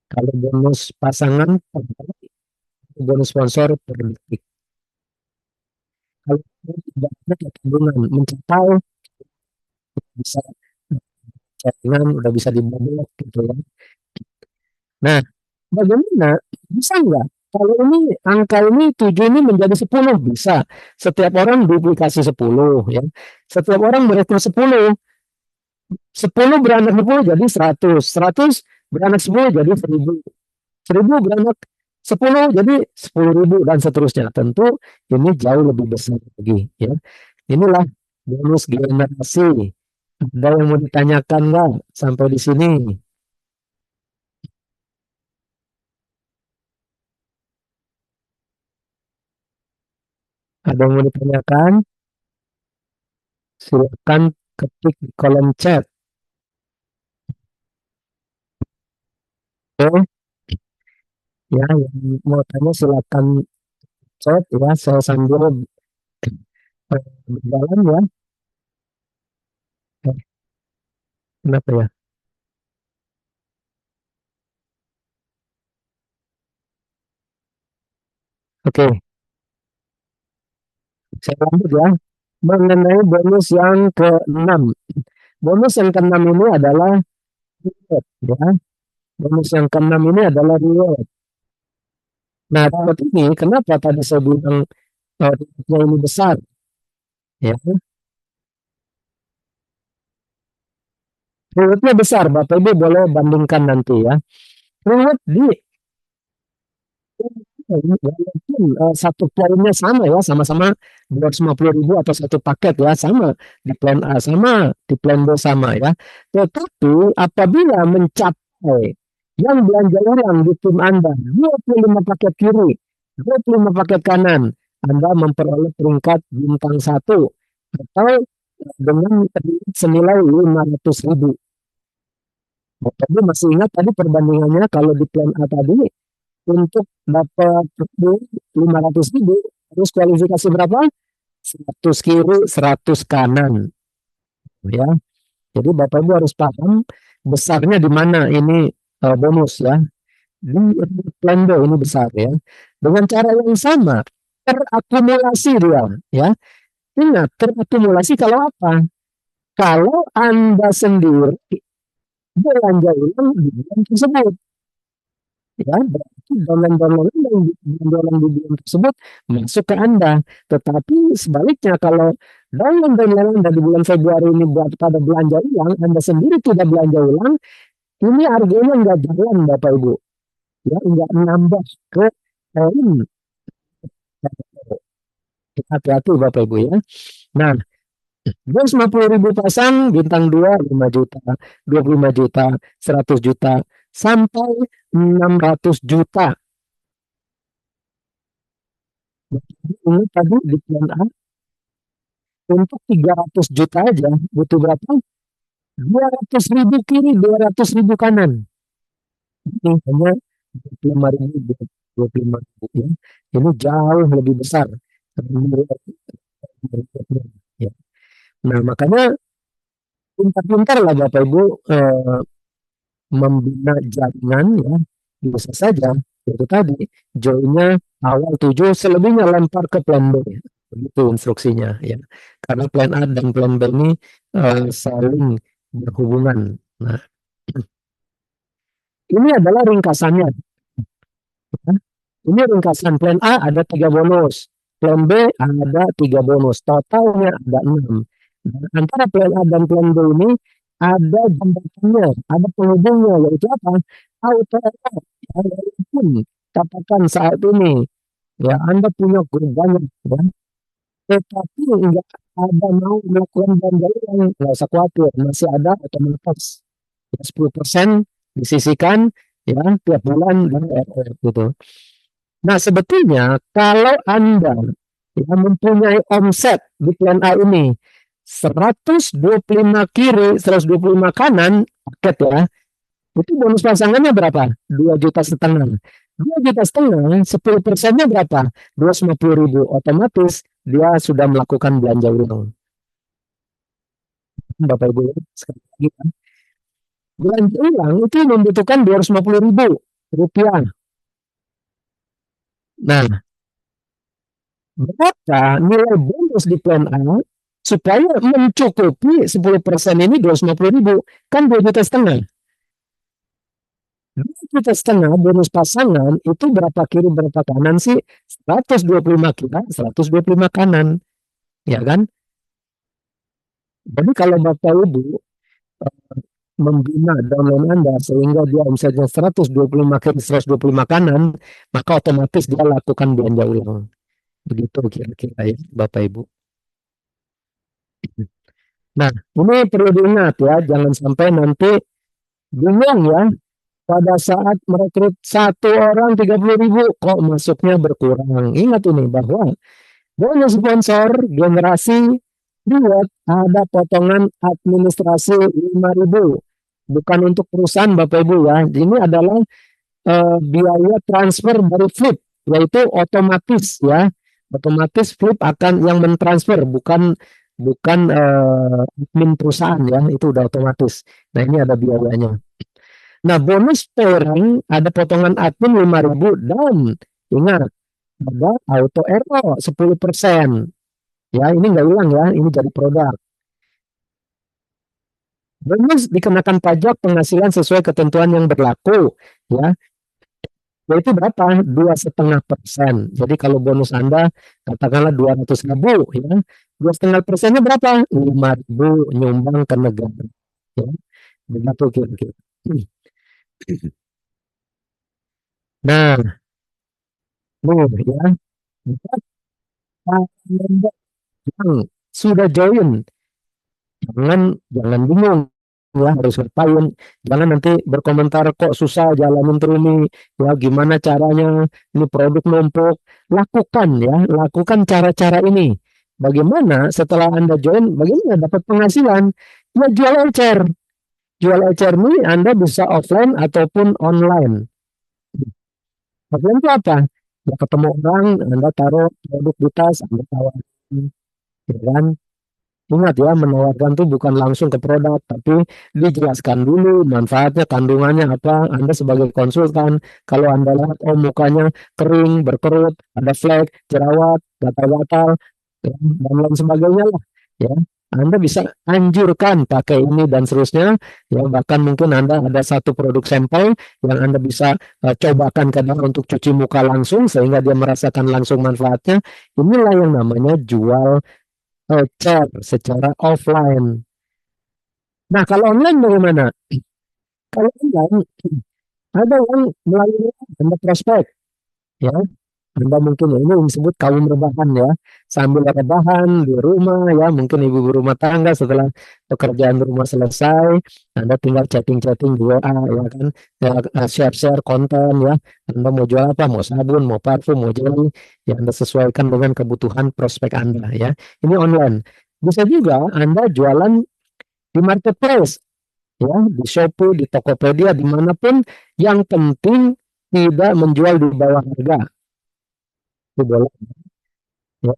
S1: Kalau bonus pasangan per hari, bonus sponsor per detik. Kalau tidak ada kecenderungan mencapai bisa chattingan udah bisa dibawa gitu ya. Nah, bagaimana? Bisa nggak? Kalau ini angka ini 7 ini menjadi 10 bisa. Setiap orang duplikasi 10 ya. Setiap orang berekrut 10. 10 beranak 10 jadi 100. 100 beranak 10 jadi 1000. 1000 beranak 10 jadi 10.000 dan seterusnya. Tentu ini jauh lebih besar lagi ya. Inilah bonus generasi. Ada yang mau ditanyakan nggak sampai di sini? Ada yang mau ditanyakan? Silakan ketik di kolom chat. Oke, ya yang mau tanya silakan chat ya. Saya sambil berjalan ya. Eh, kenapa ya? Oke, saya lanjut ya. Mengenai bonus yang keenam. Bonus yang keenam ini adalah reward ya. Bonus yang keenam ini adalah reward. Nah, reward ini kenapa tadi saya bilang rewardnya ini besar? Ya, rewardnya besar. Bapak Ibu boleh bandingkan nanti ya. Reward di walaupun satu plannya sama ya, sama-sama 250.000 atau satu paket ya, sama di plan A sama di plan B sama ya. Tetapi apabila mencapai yang belanja ulang di tim Anda 25 paket kiri, 25 paket kanan, Anda memperoleh peringkat bintang satu atau dengan senilai 500.000. Bapak Ibu masih ingat tadi perbandingannya kalau di plan A tadi untuk dapat 500.000 harus kualifikasi berapa? 100 kiri, 100 kanan, ya. Jadi Bapak Ibu harus paham besarnya di mana ini bonus ya. Di plan B ini besar ya. Dengan cara yang sama, terakumulasi dia ya. Ingat, terakumulasi kalau apa? Kalau Anda sendiri belanja ulang di bulan tersebut, ya berarti dolar-dolar yang di bulan tersebut masuk ke Anda. Tetapi sebaliknya kalau dolar-dolar Anda di bulan Februari ini buat pada belanja ulang, Anda sendiri tidak belanja ulang, ini harganya nggak jalan Bapak Ibu, ya nggak nambah ke poin. Hati-hati Bapak Ibu ya. Nah, 250.000 pasang bintang 2 5 juta, 25 juta, 100 juta, sampai 600 juta. Ini tadi di plan A untuk 300 juta aja butuh berapa? 200.000 kiri, 200.000 kanan. Ini hanya 25.000, 25.000 ya. Ini jauh lebih besar. Ya. Nah, makanya pintar-pintar lah Bapak Ibu membina jaringan ya. Bisa saja itu tadi joinnya awal 7, selebihnya lempar ke plan B. Begitu instruksinya ya. Karena plan A dan plan B ini saling berhubungan. Nah, ini adalah ringkasannya. Ya. Ini ringkasan plan A ada 3 bonus, plan B ada 3 bonus, totalnya ada 6. Dan antara plan A dan plan B ini ada jembatannya, ada penghubungnya, yaitu apa? Auto error. Ya, walaupun katakan saat ini ya Anda punya grup banyak ya, tetapi enggak ada mau melakukan belanja yang nggak usah khawatir, masih ada otomatis ya, 10% disisihkan ya tiap bulan dan RR gitu. Nah, sebetulnya kalau Anda ya, mempunyai omset di plan A ini 125 kiri, 125 kanan, paket ya, itu bonus pasangannya berapa? 2,5 juta. 2,5 juta, 10%-nya berapa? 250.000. Otomatis dia sudah melakukan belanja ulang. Bapak Ibu, sekali lagi kan. Belanja ulang itu membutuhkan 250.000 rupiah. Nah, berapa nilai bonus di plan A supaya mencukupi 10% ini 250.000, kan 2,5 juta. 2,5 juta bonus pasangan itu berapa kiri berapa kanan sih? 125 kiri, 125 kanan, ya kan? Jadi kalau Bapak Ibu membina downline Anda sehingga dia omsetnya 125 kiri, 125 kanan, maka otomatis dia lakukan belanja ulang. Begitu kira-kira ya Bapak Ibu. Nah, ini perlu diingat ya, jangan sampai nanti bingung ya, pada saat merekrut 1 orang 30.000 kok masuknya berkurang. Ingat ini bahwa bonus sponsor generasi reward ada potongan administrasi 5.000, bukan untuk perusahaan Bapak Ibu ya. Ini adalah biaya transfer dari Flip, yaitu otomatis ya. Otomatis Flip akan yang mentransfer, bukan bukan admin perusahaan ya, itu udah otomatis. Nah, ini ada biayanya. Nah, bonus pairing ada potongan admin 5.000 dan ingat ada auto error 10%. Ya, ini nggak hilang ya, ini jadi produk. Bonus dikenakan pajak penghasilan sesuai ketentuan yang berlaku ya. Yaitu berapa? 2,5%. Jadi kalau bonus Anda katakanlah 200.000 ya. 2,5%-nya berapa? 5.000 nyumbang ke negara. Ya. Begitu kira-kira. Nah, nih ya, yang sudah join, jangan bingung ya harus ngapain. Jangan nanti berkomentar kok susah jalanin Trumi, ya gimana caranya, ini produk numpuk. Lakukan ya, lakukan cara-cara ini. Bagaimana setelah Anda join, bagaimana dapat penghasilan? Ya jual encer. Jual ecer ini Anda bisa offline ataupun online. Offline itu apa? Ya ketemu orang, Anda taruh produk di tas, Anda tawarin, ya kan? Ingat ya, menawarkan itu bukan langsung ke produk, tapi dijelaskan dulu manfaatnya, kandungannya apa. Anda sebagai konsultan, kalau Anda lihat, oh mukanya kering, berkerut, ada flek, jerawat, gatal-gatal, ya, dan lain sebagainya lah. Ya, Anda bisa anjurkan pakai ini dan seterusnya. Ya, bahkan mungkin Anda ada satu produk sampel yang Anda bisa cobakan ke dia untuk cuci muka langsung, sehingga dia merasakan langsung manfaatnya. Inilah yang namanya jual chat secara offline. Nah, kalau online bagaimana? Kalau online ada yang melalui Anda prospek, ya. Anda mungkin ini yang disebut kaum rebahan ya, sambil rebahan di rumah ya, mungkin ibu rumah tangga setelah pekerjaan rumah selesai, Anda tinggal chatting-chatting di WA ya kan, ya, share-share konten ya. Anda mau jual apa? Mau sabun, mau parfum, mau jelly, ya Anda sesuaikan dengan kebutuhan prospek Anda ya. Ini online. Bisa juga Anda jualan di marketplace ya, di Shopee, di Tokopedia, dimanapun, yang penting tidak menjual di bawah harga. Itu boleh ya.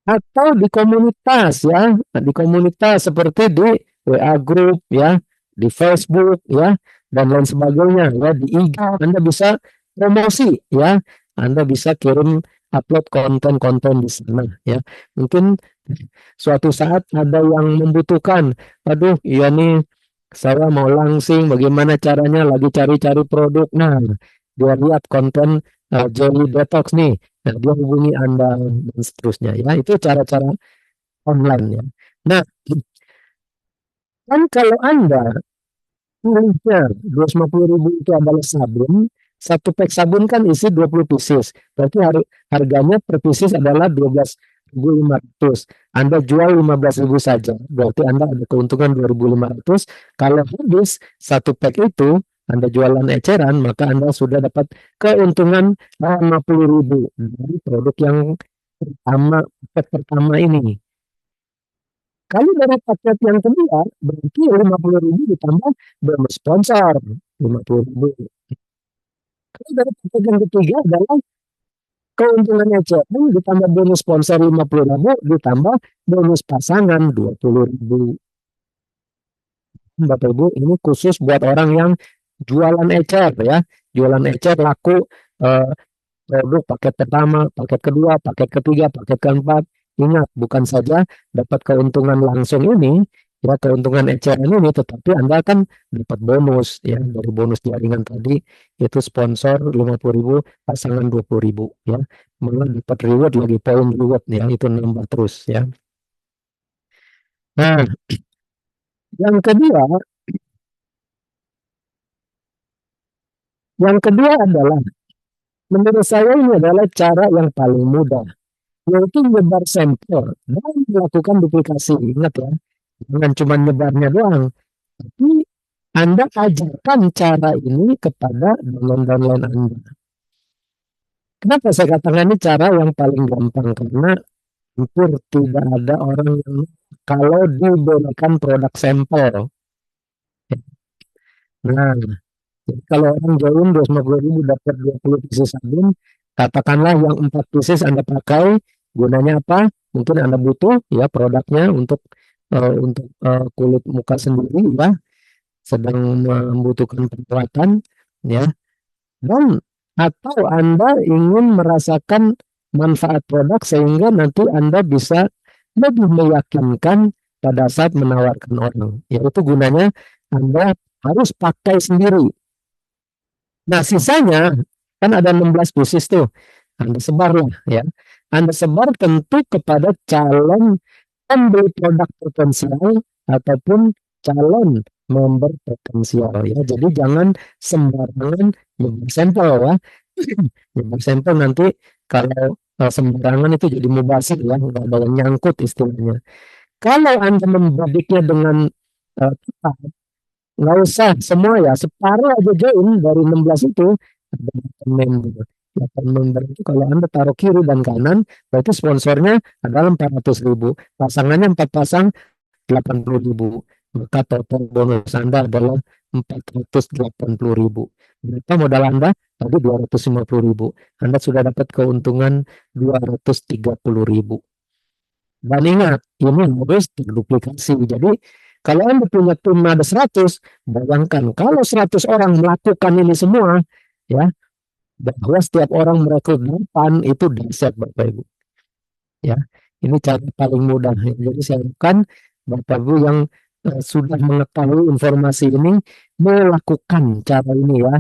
S1: Atau di komunitas ya, di komunitas seperti di WA group ya, di Facebook ya, dan lain sebagainya ya, di IG Anda bisa promosi ya, Anda bisa kirim upload konten-konten di sana ya. Mungkin suatu saat ada yang membutuhkan, aduh iya nih saya mau langsing, bagaimana caranya, lagi cari-cari produk. Nah, dia lihat konten Jelly Detox nih. Nah, dia hubungi Anda dan seterusnya ya. Itu cara-cara online ya. Nah, kan kalau Anda belinya 250.000 itu adalah sabun, satu pack sabun kan isi 20 pieces. Berarti harganya per pieces adalah 12.500. Anda jual 15.000 saja. Berarti Anda ada keuntungan 2.500. Kalau habis satu pack itu, Anda jualan eceran, maka Anda sudah dapat keuntungan 50.000 dari produk yang pertama, paket pertama ini. Kalau dari paket yang kedua, berarti 50.000 ditambah bonus sponsor 50.000. Kalau dari paket yang ketiga adalah keuntungannya eceran ditambah bonus sponsor 50.000 ditambah bonus pasangan 20.000. Bapak Ibu, ini khusus buat orang yang jualan ecer ya, jualan ecer laku, eh, produk paket pertama, paket kedua, paket ketiga, paket keempat. Ingat, bukan saja dapat keuntungan langsung ini, ya keuntungan eceran ini, tetapi Anda akan dapat bonus ya, dari bonus jaringan tadi, itu sponsor 50.000, pasangan 20.000 ya. Malah dapat reward lagi, poin reward ya, itu nambah terus ya. Nah, yang kedua adalah, menurut saya ini adalah cara yang paling mudah, yaitu nyebar sampel dan melakukan duplikasi. Ingat ya, jangan cuma nyebarnya doang, tapi Anda ajarkan cara ini kepada downline-downline Anda. Kenapa saya katakan ini cara yang paling gampang? Karena hampir tidak ada orang yang kalau diberikan produk sampel. Nah, jadi kalau orang join 250.000 dapat 20 pieces sabun, katakanlah yang 4 pieces Anda pakai, gunanya apa? Mungkin Anda butuh ya produknya untuk kulit muka sendiri ya, sedang membutuhkan perawatan ya, dan atau Anda ingin merasakan manfaat produk sehingga nanti Anda bisa lebih meyakinkan pada saat menawarkan orang. Yaitu gunanya Anda harus pakai sendiri. Nah, sisanya kan ada 16 pieces tuh. Anda sebarlah ya. Anda sebar tentu kepada calon pembeli produk potensial ataupun calon member potensial ya. Jadi jangan sembarangan nyebar sampel ya. Nyebar sampel nanti kalau sembarangan itu jadi mubazir ya, nggak ada yang nyangkut istilahnya. Kalau Anda membadiknya dengan tepat, nggak usah semua ya, separuh aja join dari 16 itu, ada 8 member. 8 member itu kalau Anda taruh kiri dan kanan, berarti sponsornya adalah 400.000, pasangannya 4 pasang 80.000. maka total bonus Anda adalah 480.000. Berapa modal Anda? Tadi 250.000. Anda sudah dapat keuntungan 230.000. Dan ingat, ini harus terduplikasi. Jadi, kalau Anda punya tim ada 100, bayangkan kalau 100 orang melakukan ini semua, ya, bahwa setiap orang merekrut 8 itu dahsyat Bapak Ibu. Ya, ini cara paling mudah. Jadi saya harapkan Bapak Ibu yang sudah mengetahui informasi ini melakukan cara ini ya,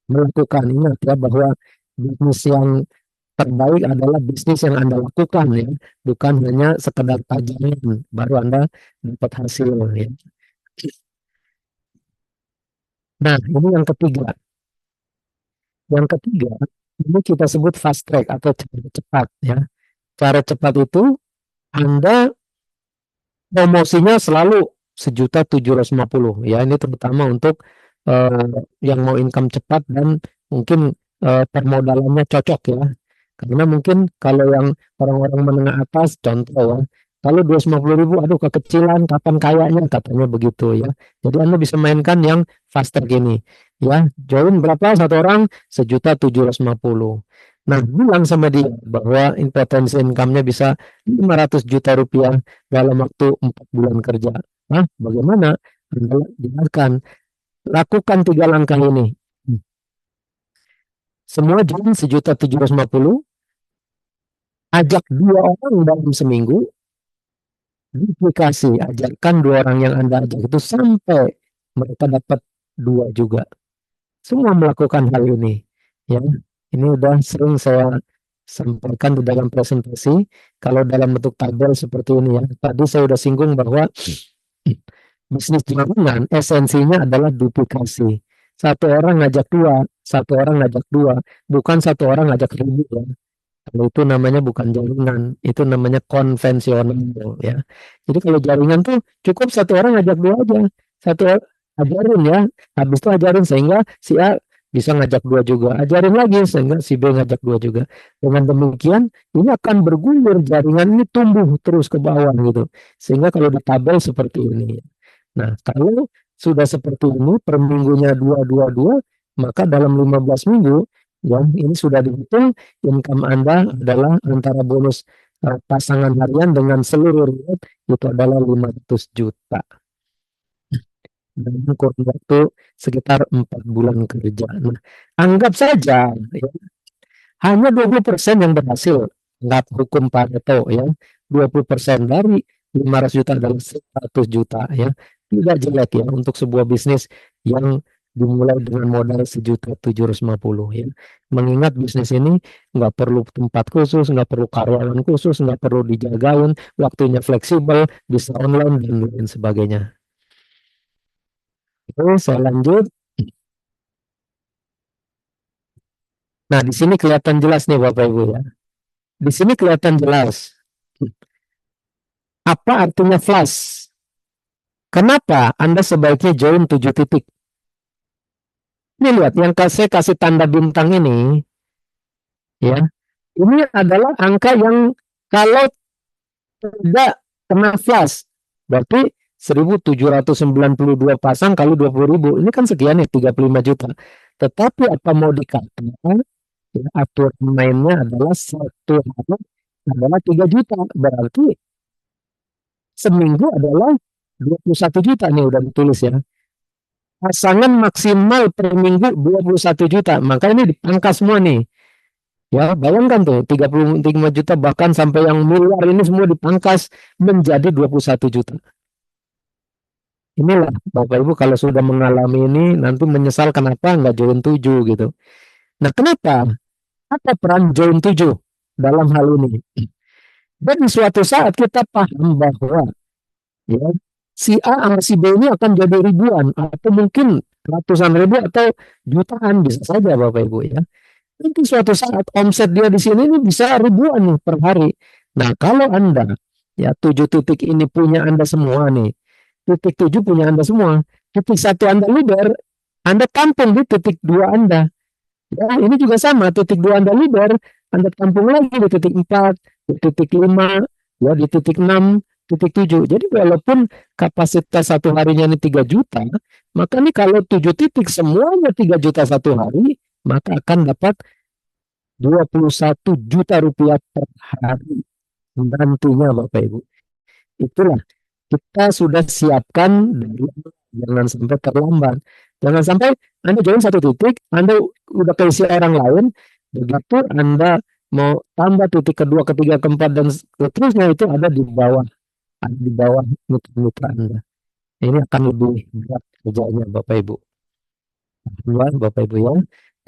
S1: melakukan. Ingat ya bahwa bisnis yang terbaik adalah bisnis yang Anda lakukan ya, bukan hanya sekedar pajangan baru Anda dapat hasil ya. Nah, ini yang ketiga. Yang ketiga, ini kita sebut fast track atau cara cepat ya. Cara cepat itu Anda promosinya selalu 1.750.000 ya, ini terutama untuk yang mau income cepat dan mungkin permodalannya cocok ya, karena mungkin kalau yang orang-orang menengah atas contoh ya, kalau 250.000 aduh kekecilan kapan kayanya katanya begitu ya. Jadi Anda bisa mainkan yang faster gini ya, join berapa satu orang 1.750.000. Nah, bilang sama dia bahwa potensi income-nya bisa 500 juta rupiah dalam waktu 4 bulan kerja. Nah, bagaimana? Anda jelaskan, lakukan 3 langkah ini. Semua join 1.750.000, ajak 2 orang dalam seminggu, duplikasi, ajarkan 2 orang yang Anda ajak itu sampai mereka dapat 2 juga. Semua melakukan hal ini. Ya, ini udah sering saya sampaikan di dalam presentasi. Kalau dalam bentuk tabel seperti ini ya. Tadi saya sudah singgung bahwa bisnis jaringan esensinya adalah duplikasi. Satu orang ngajak 2, satu orang ngajak 2, bukan satu orang ngajak 1.000 ya. Kalau itu namanya bukan jaringan, itu namanya konvensional ya. Jadi kalau jaringan tuh cukup satu orang ngajak 2 aja. Satu ajarin ya, habis itu ajarin sehingga si A bisa ngajak 2 juga, ajarin lagi sehingga si B ngajak 2 juga. Dengan demikian ini akan bergulir, jaringan ini tumbuh terus ke bawah gitu. Sehingga kalau di tabel seperti ini. Nah, kalau sudah seperti ini per minggunya 222, maka dalam 15 minggu ya ini sudah dihitung income Anda adalah antara bonus pasangan harian dengan seluruh reward itu adalah 500 juta. Dalam kurun waktu sekitar 4 bulan kerja. Nah, anggap saja ya, hanya 20% yang berhasil. Anggap hukum Pareto ya. 20% dari 500 juta adalah 100 juta ya. Tidak jelek ya untuk sebuah bisnis yang dimulai dengan modal 1.750 ya. Mengingat bisnis ini nggak perlu tempat khusus, nggak perlu karyawan khusus, nggak perlu dijagain, waktunya fleksibel, bisa online dan lain sebagainya. Oke, saya lanjut. Nah, di sini kelihatan jelas nih Bapak Ibu ya. Di sini kelihatan jelas. Apa artinya flash? Kenapa Anda sebaiknya join 7 titik? Ini lihat, yang saya kasih tanda bintang ini, ya, ini adalah angka yang kalau tidak kena flash, berarti 1.792 pasang kali 20.000, ini kan sekian ya, 35 juta. Tetapi apa mau dikatakan, ya, aturan mainnya adalah satu hari adalah 3 juta, berarti seminggu adalah 21 juta nih udah ditulis ya. Pasangan maksimal per minggu 21 juta. Maka ini dipangkas semua nih. Ya, bayangkan tuh 35 juta bahkan sampai yang miliar ini semua dipangkas menjadi 21 juta. Inilah Bapak Ibu kalau sudah mengalami ini nanti menyesal kenapa nggak join 7 gitu. Nah, kenapa? Apa peran join 7 dalam hal ini? Dan suatu saat kita paham bahwa ya, si A sama si B ini akan jadi ribuan atau mungkin ratusan ribu atau jutaan bisa saja Bapak Ibu ya. Nanti suatu saat omset dia di sini ini bisa ribuan nih per hari. Nah, kalau Anda ya 7 titik ini punya Anda semua nih. Titik 7 punya Anda semua. Titik 1 Anda leader, Anda tampung di titik 2 Anda. Ya, ini juga sama, titik 2 Anda leader, Anda tampung lagi di titik 4, di titik 5, ya di titik 6, 7. Jadi walaupun kapasitas satu harinya ini 3 juta, maka nih kalau 7 titik semuanya 3 juta satu hari, maka akan dapat 21 juta rupiah per hari nantinya Bapak Ibu. Itulah kita sudah siapkan dari jangan sampai terlambat. Jangan sampai Anda join satu titik, Anda udah keisi orang lain, begitu Anda mau tambah titik kedua, ketiga, keempat, dan seterusnya itu ada di bawah mitra Anda. Ini akan lebih berat kerjanya Bapak Ibu. Luar Bapak Ibu ya.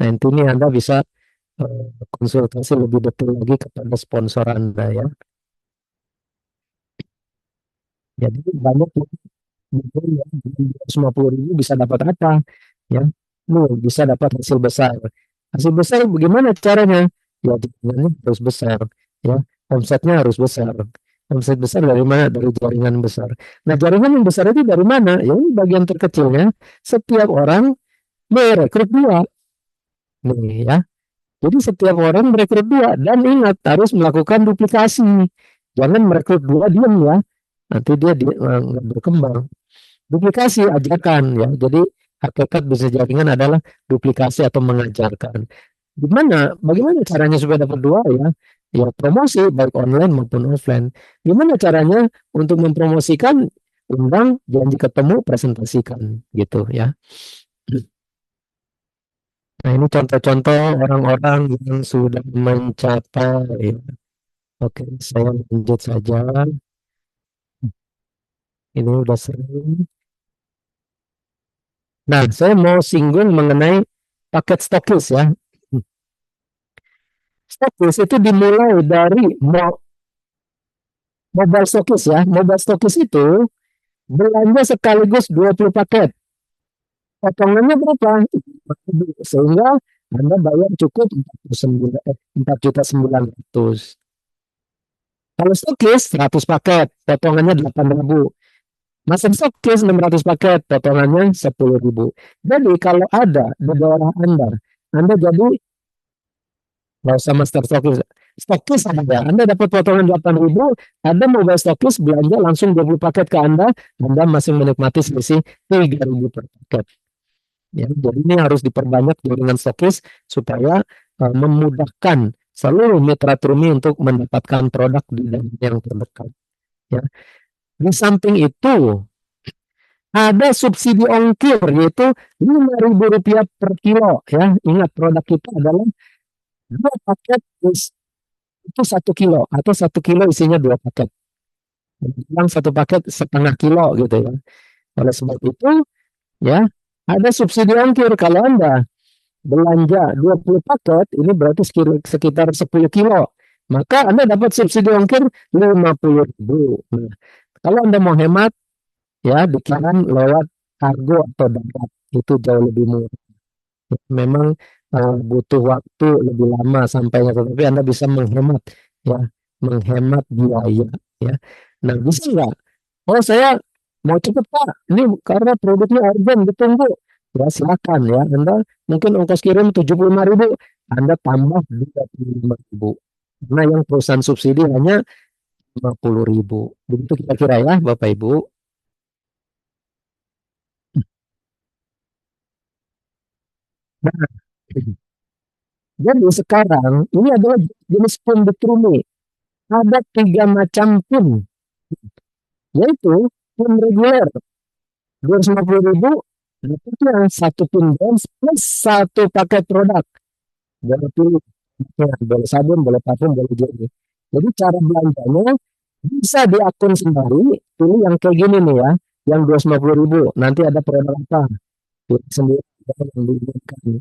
S1: Nah ini Anda bisa konsultasi lebih detail lagi kepada sponsor Anda ya. Jadi banyak ya, 250.000 bisa dapat apa ya, bisa dapat hasil besar. Hasil besar bagaimana caranya? Ya jaringannya harus besar ya, omsetnya harus besar. Omset besar dari mana? Dari jaringan besar. Nah jaringan yang besar itu dari mana? Ya ini bagian terkecilnya, setiap orang merekrut dua nih ya. Jadi setiap orang merekrut dua, dan ingat harus melakukan duplikasi. Jangan merekrut dua diam ya, nanti dia nggak berkembang. Duplikasi ajarkan ya. Jadi hakikat bisnis jaringan adalah duplikasi atau mengajarkan. Bagaimana caranya supaya dapat dua ya? Ya promosi baik online maupun offline. Gimana caranya untuk mempromosikan? Undang, janji ketemu, presentasikan gitu ya. Nah ini contoh-contoh orang-orang yang sudah mencapai. Oke, saya lanjut saja. Ini udah sering. Nah, saya mau singgung mengenai paket stokis ya. Stokis itu dimulai dari mobile stokis ya. Mobile stokis itu belanja sekaligus 20 paket. Potongannya berapa? Sehingga Anda bayar cukup 4.900.000. Kalau stokis 100 paket, potongannya 8.000. Master stokis 600 paket, potongannya 10.000. Jadi kalau ada di daerah Anda jadi nggak usah master stokis. Stokis ada, Anda dapat potongan 8.000, Anda mobile stokis belanja langsung 20 paket ke Anda masih menikmati selisih 3.000 per paket. Ya, jadi ini harus diperbanyak jaringan stokis supaya memudahkan seluruh mitra Trumi untuk mendapatkan produk di dalam yang terdekat. Ya. Di samping itu, ada subsidi ongkir yaitu Rp5.000 per kilo ya. Ingat produk kita adalah 2 paket itu 1 kilo atau 1 kilo isinya 2 paket. Bilang 1 paket setengah kilo gitu ya. Oleh sebab itu ya ada subsidi ongkir. Kalau Anda belanja 20 paket ini berarti sekitar 10 kilo. Maka Anda dapat subsidi ongkir 50.000. Nah, kalau Anda mau hemat ya dikirim lewat kargo atau darat itu jauh lebih murah. Memang butuh waktu lebih lama sampainya, tetapi Anda bisa menghemat ya, menghemat biaya ya. Nah bisa nggak? Oh saya mau cepet Pak, ini karena produknya urgent ditunggu. Ya silakan ya, Anda mungkin ongkos kirim 75.000, Anda tambah 25.000. Karena yang perusahaan subsidi hanya 50.000. Begitu kira-kira ya Bapak Ibu. Nah, jadi sekarang ini adalah jenis pin Trumi. Ada 3 macam pin, yaitu pin reguler 250.000, dapatnya 1 pin bronze plus 1 paket produk. Boleh pilih, boleh sabun, boleh parfum, boleh jeli. Jadi cara belanjanya bisa di akun sendiri, pilih yang kayak gini nih ya, yang 250.000, nanti ada produk apa, pilih sendiri yang diinginkan.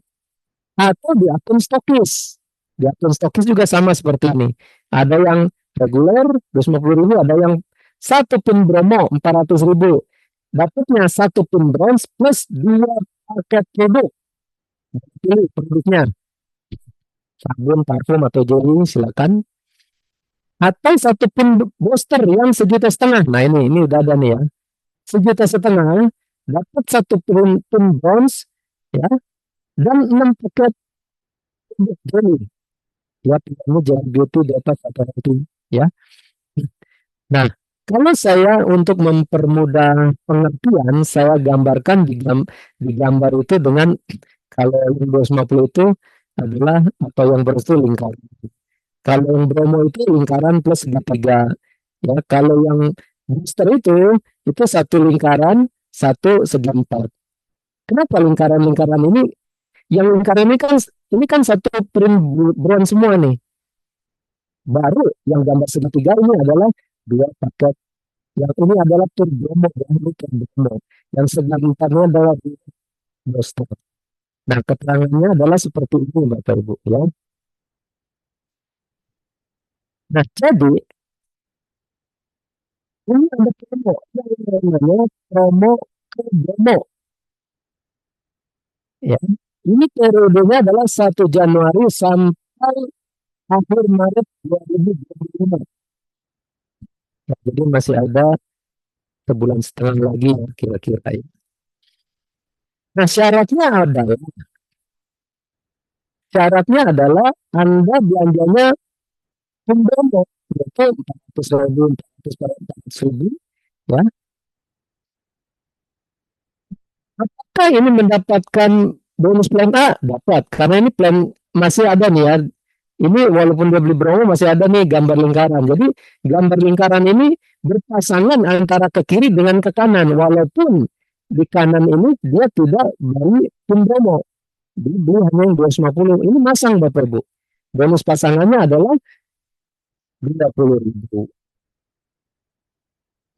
S1: Atau di akun stokis. Di akun stokis juga sama seperti ini. Ada yang reguler 250.000, ada yang 1 pin Bromo 400.000. Dapatnya 1 pin bronze plus 2 paket produk. Pilih produknya, sabun, parfum atau jeli silakan. Atau 1 pin booster yang 1,5 juta. Nah ini udah ada nih ya. 1,5 juta dapat 1 pin bronze ya, dan 6 paket jeli. Ya, ini jangan beauty di atas apa itu ya. Nah, Kalau saya untuk mempermudah pengertian, saya gambarkan di gambar itu dengan kalau yang 250 itu adalah atau yang bersih itu lingkaran. Kalau yang Bromo itu lingkaran plus segitiga. Ya, kalau yang booster itu satu lingkaran, satu segi empat. Kenapa lingkaran-lingkaran ini? Yang lingkaran ini kan satu print bronze semua nih. Baru yang gambar segitiga ini adalah dua paket. Yang ini adalah tur Bromo, yang ini tur Bromo. Yang segi empatnya adalah booster. Nah, keterangannya adalah seperti ini, Bapak Ibu. Ya. Nah, jadi ini ada promo yang namanya promo ke Bromo. Ya. Ini periodenya adalah 1 Januari sampai akhir Maret 2025. Ya, jadi masih ada sebulan setengah lagi ya, kira-kira ya. Nah, syaratnya adalah Anda belanjanya Bromo, yaitu 400.000, 400.000, ya. Apakah ini mendapatkan bonus plan A? Dapat, karena ini plan masih ada nih ya. Ini walaupun dia beli Bromo masih ada nih gambar lingkaran. Jadi gambar lingkaran ini berpasangan antara ke kiri dengan ke kanan. Walaupun di kanan ini dia tidak beli pin Bromo. Dia beli hanya yang 250. Ini masang Bapak Ibu. Bonus pasangannya adalah 20.000.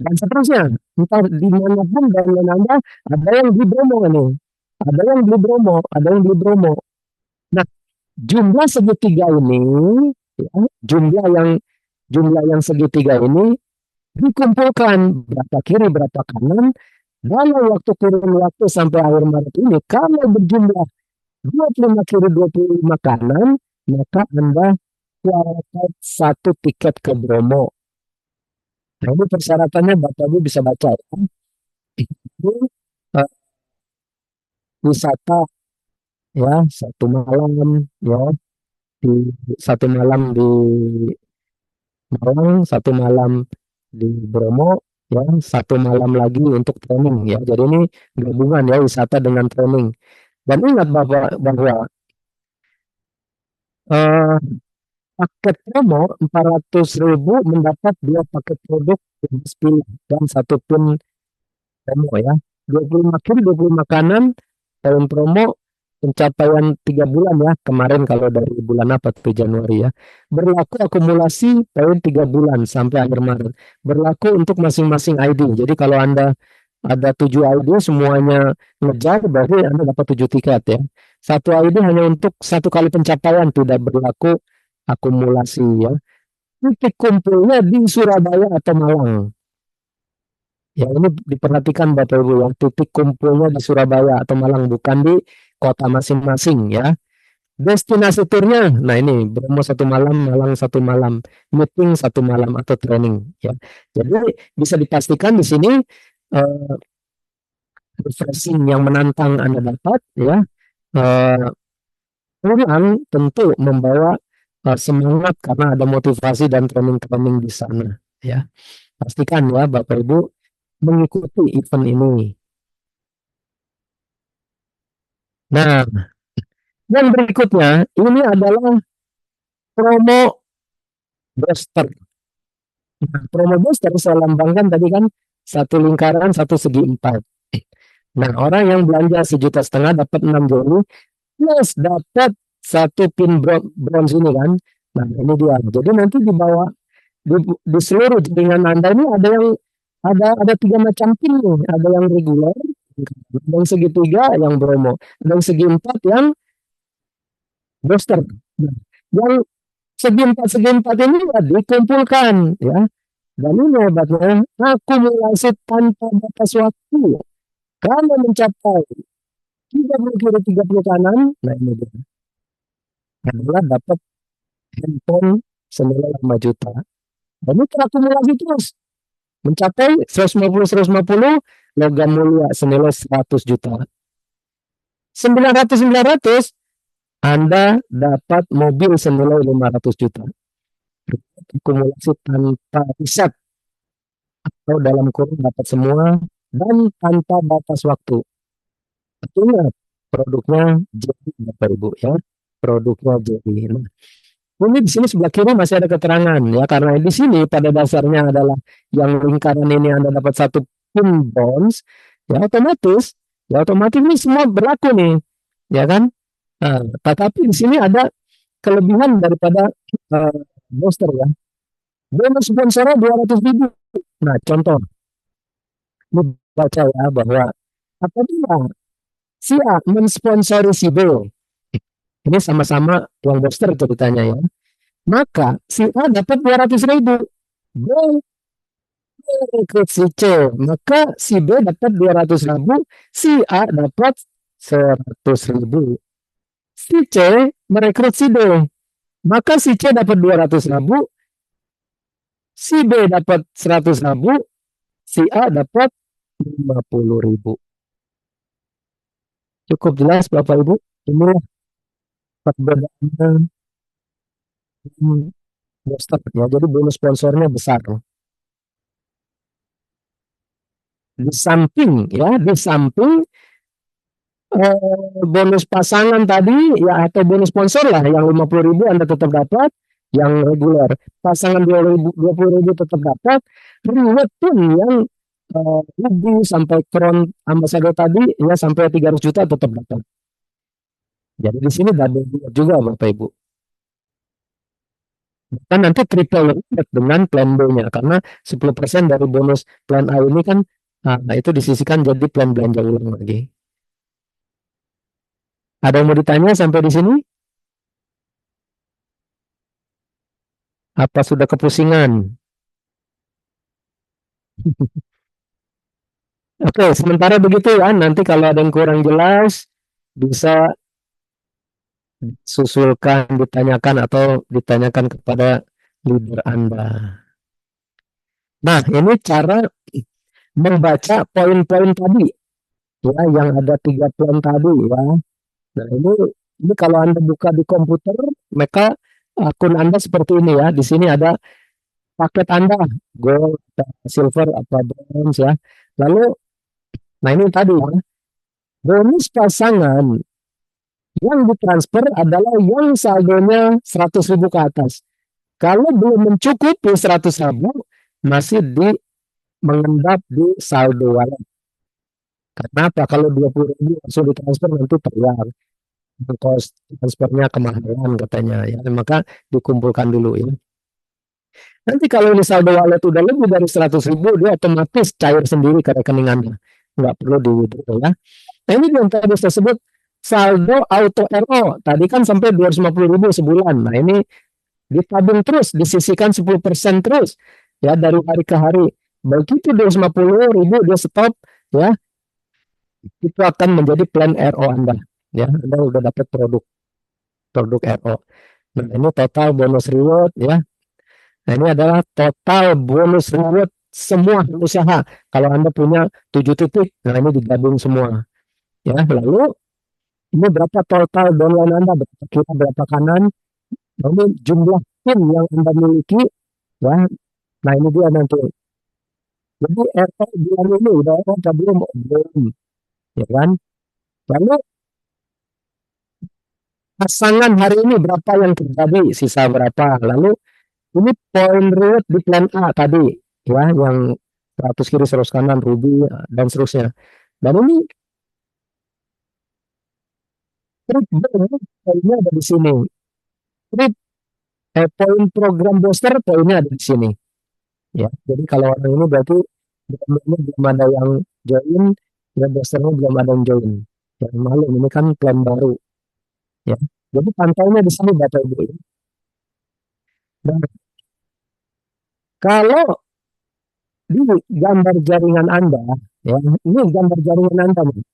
S1: Dan seterusnya. Entah dimanapun dan Anda ada yang beli Bromo nih. Ada yang beli Bromo, ada yang beli Bromo. Nah, jumlah segitiga ini, ya, jumlah yang segitiga ini dikumpulkan berapa kiri berapa kanan dalam waktu kurun waktu sampai akhir Maret ini. Kalau berjumlah 25 kiri 25 kanan, maka Anda dapat satu tiket ke Bromo. Nah, ini persyaratannya Bapak Ibu bisa baca ya. Itu uh, wisata ya, satu malam ya, di satu malam di Malang, satu malam di Bromo, ya, satu malam lagi untuk training ya. Jadi ini gabungan ya, wisata dengan training. Dan ingat bahwa eh, paket promo 400.000 mendapat 2 paket produk bebas pilih dan satu pin promo ya. 25 kiri, 25 kanan, tahun promo pencapaian 3 bulan ya. Kemarin kalau dari bulan apa tuh Januari ya. Berlaku akumulasi tahun 3 bulan sampai akhir Maret. Berlaku untuk masing-masing ID. Jadi kalau Anda ada 7 ID semuanya ngejar, berarti Anda dapat 7 tiket ya. Satu ID hanya untuk satu kali pencapaian, tidak berlaku akumulasi ya. Titik kumpulnya di Surabaya atau Malang. Ya, ini diperhatikan Bapak Ibu ya, titik kumpulnya di Surabaya atau Malang, bukan di kota masing-masing ya. Destinasi turnya, nah ini Bromo satu malam, Malang satu malam, meeting satu malam atau training ya. Jadi bisa dipastikan di sini eh, refreshing yang menantang Anda dapat ya. Eh, Pulang tentu membawa semangat karena ada motivasi dan training-training di sana ya. Pastikan ya Bapak Ibu mengikuti event ini. Nah, yang berikutnya ini adalah promo booster. Nah, promo booster saya lambangkan tadi kan satu lingkaran satu segi empat. Nah, orang yang belanja 1,5 juta dapat 6 joli plus dapat satu pin bronze ini kan. Nah, ini dia. Jadi nanti di bawah di seluruh jaringan Anda ini ada 3 macam pin nih. Ada yang reguler, ada yang segitiga, yang Bromo, ada yang segi empat, yang booster. Nah, yang segi empat ini ya dikumpulkan ya. Dan ini hebatnya akumulasi tanpa batas waktu. Kalau mencapai 30 kiri 30 kanan, nah ini dia. Adalah dapat handphone senilai 5 juta. Dan ini terakumulasi terus. Mencapai 150 logam mulia senilai 100 juta. 900 Anda dapat mobil senilai 500 juta. Akumulasi tanpa riset. atau dalam kurun dapat semua dan tanpa batas waktu. Ingat, produknya jadi Bapak Ibu ya, produknya jadi. Nah, ini di sini sebelah kiri masih ada keterangan ya, karena di sini pada dasarnya adalah yang lingkaran ini Anda dapat satu pin bonds, ya otomatis ini semua berlaku nih, ya kan? Nah, tetapi di sini ada kelebihan daripada uh, booster ya. Bonus sponsornya 200.000. Nah, contoh, ini baca ya bahwa apabila si A mensponsori si B, ini sama-sama uang booster ceritanya ya. Maka si A dapat 200.000, B rekrut si C, maka si B dapat 200.000, si A dapat 100.000. Si C merekrut si D, maka si C dapat 200.000, si B dapat 100.000, si A dapat 50.000. Cukup jelas Bapak Ibu? Inilah perbedaannya booster ya. Jadi bonus sponsornya besar. Di samping bonus pasangan tadi ya, atau bonus sponsor lah, yang 50.000 Anda tetap dapat, yang reguler pasangan 20.000 tetap dapat, reward pun yang lebih sampai front ambassador tadi ya, sampai 300 juta tetap dapat. Jadi di sini double juga Bapak Ibu. Kan nanti triple reward dengan plan B-nya, karena 10% dari bonus plan A ini kan, nah, itu disisikan jadi plan belanja ulang lagi. Ada yang mau ditanya sampai di sini? Apa sudah kepusingan? Oke, sementara begitu ya. Nanti kalau ada yang kurang jelas, bisa susulkan, ditanyakan atau ditanyakan kepada leader Anda. Nah, ini cara membaca poin-poin tadi ya, yang ada 3 poin tadi ya. Nah, ini kalau Anda buka di komputer, maka akun Anda seperti ini ya. Di sini ada paket Anda, gold, silver, apa bronze ya. Lalu, nah ini tadi ya, bonus pasangan yang ditransfer adalah yang saldonya 100.000 ke atas. Kalau belum mencukupi 100.000, masih mengendap di saldo wallet. Kenapa? Kalau 20.000 langsung ditransfer nanti terlihat kos transfernya kemahalan katanya ya. Maka dikumpulkan dulu ya. Nanti kalau ini saldo wallet udah lebih dari 100.000, dia otomatis cair sendiri ke rekening Anda. Nggak perlu di withdraw ya. Nah, ini yang tadi saya sebut saldo auto RO. Tadi kan sampai 250.000 sebulan. Nah, ini ditabung terus, disisihkan 10% terus ya, dari hari ke hari. Begitu 250.000 dia stop ya, itu akan menjadi plan RO Anda ya. Anda udah dapat produk RO. Nah, ini total bonus reward ya. Nah, ini adalah total bonus reward semua usaha. Kalau Anda punya 7 titik, nah ini digabung semua ya. Lalu ini berapa total downline Anda, berapa kiri, berapa kanan. Lalu jumlah pin yang Anda miliki ya. Nah, ini dia nanti. Jadi RO bulan ini udah ada belum? Belum, ya kan? Lalu pasangan hari ini berapa yang terjadi, sisa berapa? Lalu ini poin reward di plan A tadi, ya, yang 100 kiri 100 kanan, ruby dan seterusnya. Dan ini trip poinnya ada di sini. Trip poin program booster poinnya ada di sini. Ya, jadi kalau orang ini berarti belum ada yang join, ya boosternya belum ada yang join. Yang malu ini kan plan baru. Ya, jadi pantainya di sini Bapak Ibu. Dan kalau di gambar jaringan Anda, ya, ini gambar jaringan Anda nih.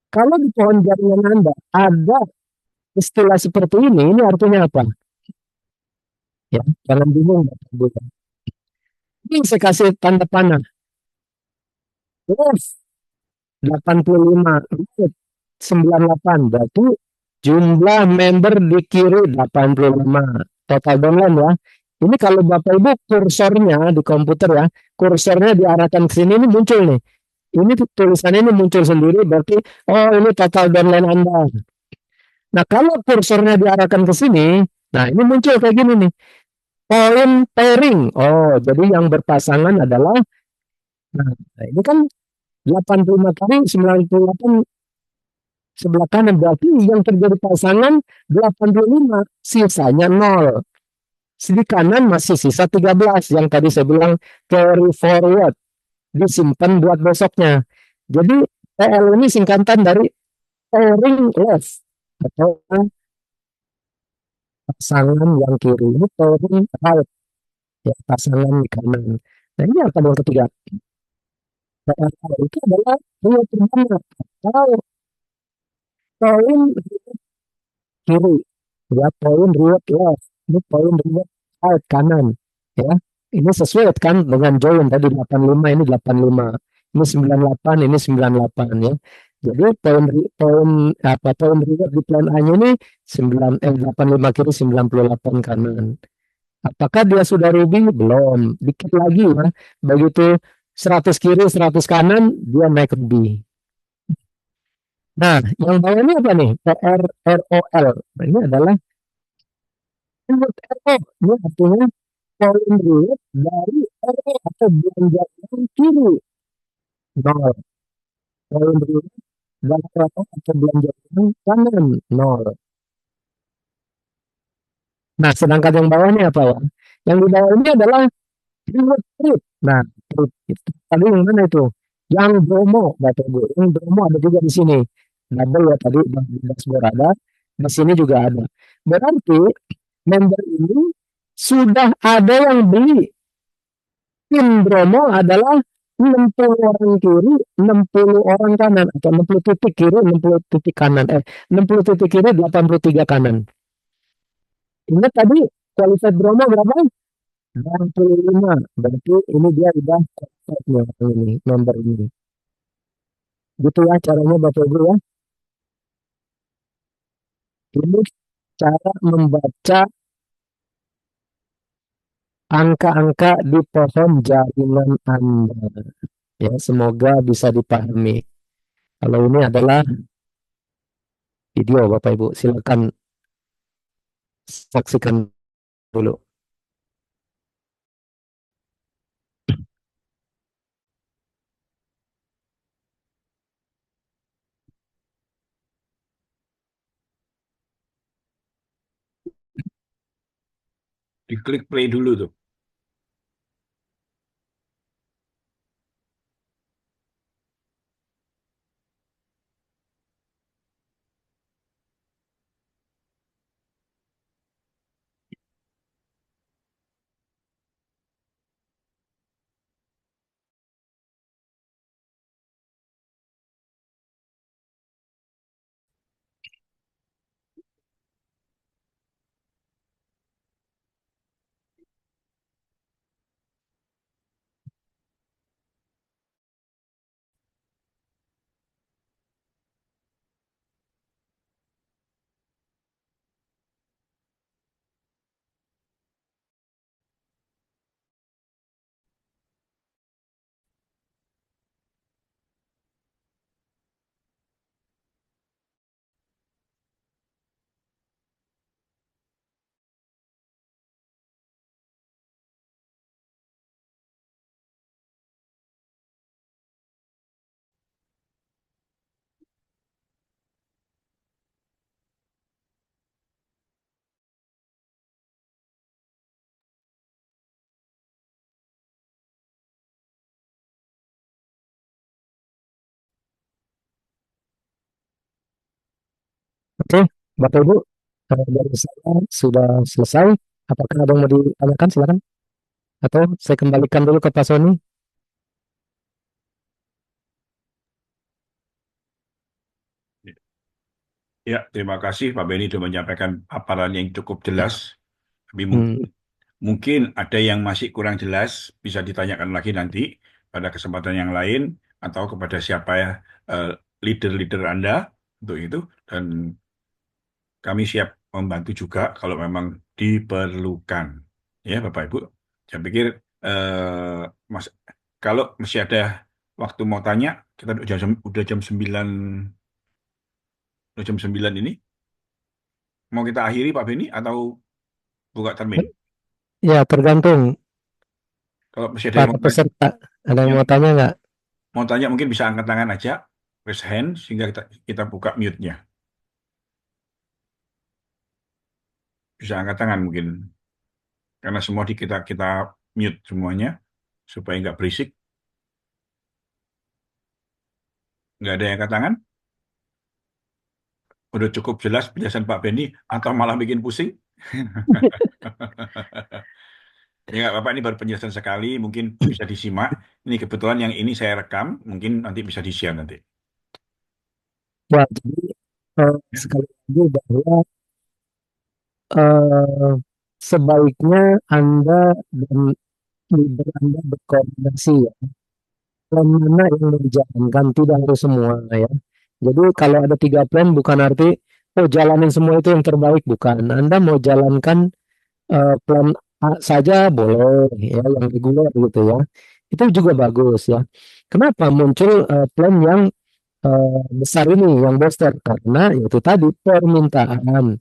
S1: Kalau di pohon jaringan Anda ada istilah seperti ini artinya apa? Ya, jangan bingung Bapak Ibu. Ini saya kasih tanda panah. Yes, 85, 98, berarti jumlah member di kiri 85. Total downline ya. Ini kalau Bapak Ibu kursornya di komputer ya, kursornya diarahkan ke sini ini muncul nih. Ini tulisannya ini muncul sendiri berarti oh ini total downline Anda. Nah, kalau kursornya diarahkan ke sini, nah ini muncul kayak gini nih. Poin pairing. Oh, jadi yang berpasangan adalah nah, ini kan 85 kali 98 sebelah kanan berarti yang terjadi pasangan 85, sisanya 0. Di kanan masih sisa 13 yang tadi saya bilang carry forward, disimpan buat besoknya. Jadi PL ini singkatan dari pairing left atau pasangan yang kiri. Ini pairing right, ya, pasangan di kanan. Nah, ini apa yang ketiga? PL itu adalah riwayat mana atau poin kiri, ya poin riwayat left, ini poin riwayat right kanan, ya. Ini sesuai kan dengan join tadi 85 ini 85, ini 98 ini 98 ya. Jadi poin apa poin riwayat di plan A-nya ini 85 kiri 98 kanan. Apakah dia sudah ruby? Belum. Dikit lagi ya. Begitu 100 kiri 100 kanan dia naik ruby. Nah, yang bawah ini apa nih? PRROL. Nah, ini adalah input RO. Ini artinya poin root dari RO atau belanja yang kiri. Nol. Poin root dari RO atau belanja yang kanan. Nol. Nah, sedangkan yang bawahnya apa ya? Yang di bawah ini adalah input trip. Nah, trip itu tadi yang mana itu? Yang Bromo, Bapak Ibu. Yang Bromo ada juga di sini. Double ya tadi di dashboard ada, di sini juga ada. Berarti member ini sudah ada yang beli. Tim Bromo adalah 60 orang kiri, 60 orang kanan atau 60 titik kiri, 60 titik kanan. 60 titik kiri, 83 kanan. Ingat tadi qualified Bromo berapa? 65. Berarti ini dia udah qualified ini, member ini. Gitu ya caranya Bapak Ibu ya. Ini cara membaca angka-angka di pohon jaringan Anda. Ya, semoga bisa dipahami. Kalau ini adalah video Bapak Ibu, silakan saksikan dulu.
S2: Diklik play dulu tuh.
S1: Oke, Bapak Ibu, dari saya sudah selesai. Apakah ada yang mau ditanyakan? Silakan. Atau saya kembalikan dulu ke Pak Sony.
S2: Ya, terima kasih Pak Beni sudah menyampaikan paparan yang cukup jelas. Tapi
S1: Hmm,
S2: mungkin ada yang masih kurang jelas, bisa ditanyakan lagi nanti pada kesempatan yang lain atau kepada siapa ya eh, leader-leader Anda untuk itu. Dan kami siap membantu juga kalau memang diperlukan. Ya, Bapak Ibu. Saya pikir Mas, kalau masih ada waktu mau tanya, kita udah jam 9 ini. Mau kita akhiri Pak Beni atau buka termin?
S1: Ya, tergantung
S2: Kalau masih ada yang
S1: para
S2: mau tanya,
S1: peserta. Ada yang
S2: yang
S1: mau tanya nggak?
S2: mau tanya mungkin bisa angkat tangan aja, raise hand sehingga kita buka mute-nya. Bisa angkat tangan mungkin karena semua kita kita mute semuanya supaya nggak berisik. Nggak ada yang angkat tangan? Udah cukup jelas penjelasan Pak Beni atau malah bikin pusing? Ya nggak apa-apa, ini baru penjelasan sekali, mungkin bisa disimak. Ini kebetulan yang ini saya rekam, mungkin nanti bisa di-share nanti.
S1: Ya, jadi
S2: Ya.
S1: sekali lagi bahwa eh, sebaiknya Anda dan leader Anda berkoordinasi ya. Plan mana yang mau dijalankan, tidak harus semua ya. Jadi kalau ada 3 plan bukan arti oh jalanin semua itu yang terbaik, bukan. Anda mau jalankan plan A saja boleh ya, yang reguler gitu ya. Itu juga bagus ya. Kenapa muncul plan yang besar ini, yang booster? Karena itu tadi permintaan.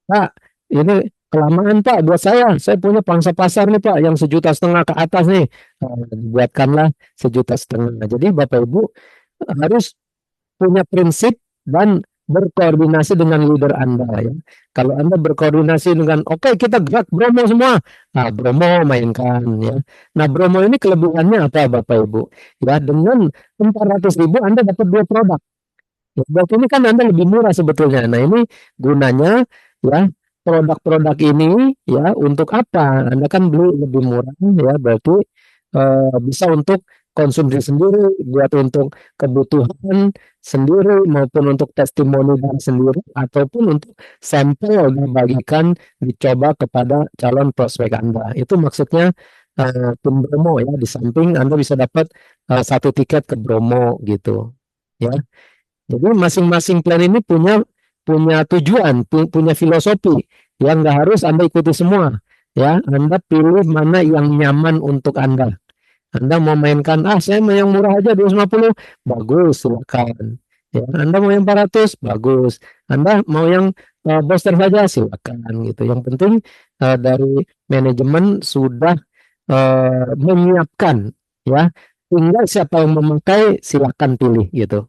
S1: Pak, ini kelamaan Pak buat saya. Saya punya pangsa pasar nih Pak, yang 1,5 juta ke atas nih. Buatkanlah 1,5 juta. Jadi Bapak Ibu harus punya prinsip dan berkoordinasi dengan leader Anda ya. Kalau Anda berkoordinasi dengan oke, kita gerak Bromo semua. Nah, Bromo mainkan ya. Nah, Bromo ini kelebihannya apa Bapak Ibu? Ya, dengan 400.000 Anda dapat 2 produk. Ya, berarti ini kan Anda lebih murah sebetulnya. Nah, ini gunanya ya, produk-produk ini ya untuk apa? Anda kan beli lebih murah ya, berarti bisa untuk konsumsi sendiri, buat untuk kebutuhan sendiri maupun untuk testimoni diri sendiri ataupun untuk sampel dibagikan dicoba kepada calon prospek Anda. Itu maksudnya tim Bromo ya. Di samping Anda bisa dapat 1 tiket ke Bromo gitu. Ya. Jadi masing-masing plan ini punya punya tujuan, punya filosofi yang nggak harus Anda ikuti semua. Ya, Anda pilih mana yang nyaman untuk Anda. Anda mau mainkan, saya mau yang murah aja 250, bagus, silakan. Ya, Anda mau yang 400, bagus. Anda mau yang booster saja, silakan gitu. Yang penting dari manajemen sudah menyiapkan, ya. Tinggal siapa yang memakai, silakan pilih gitu.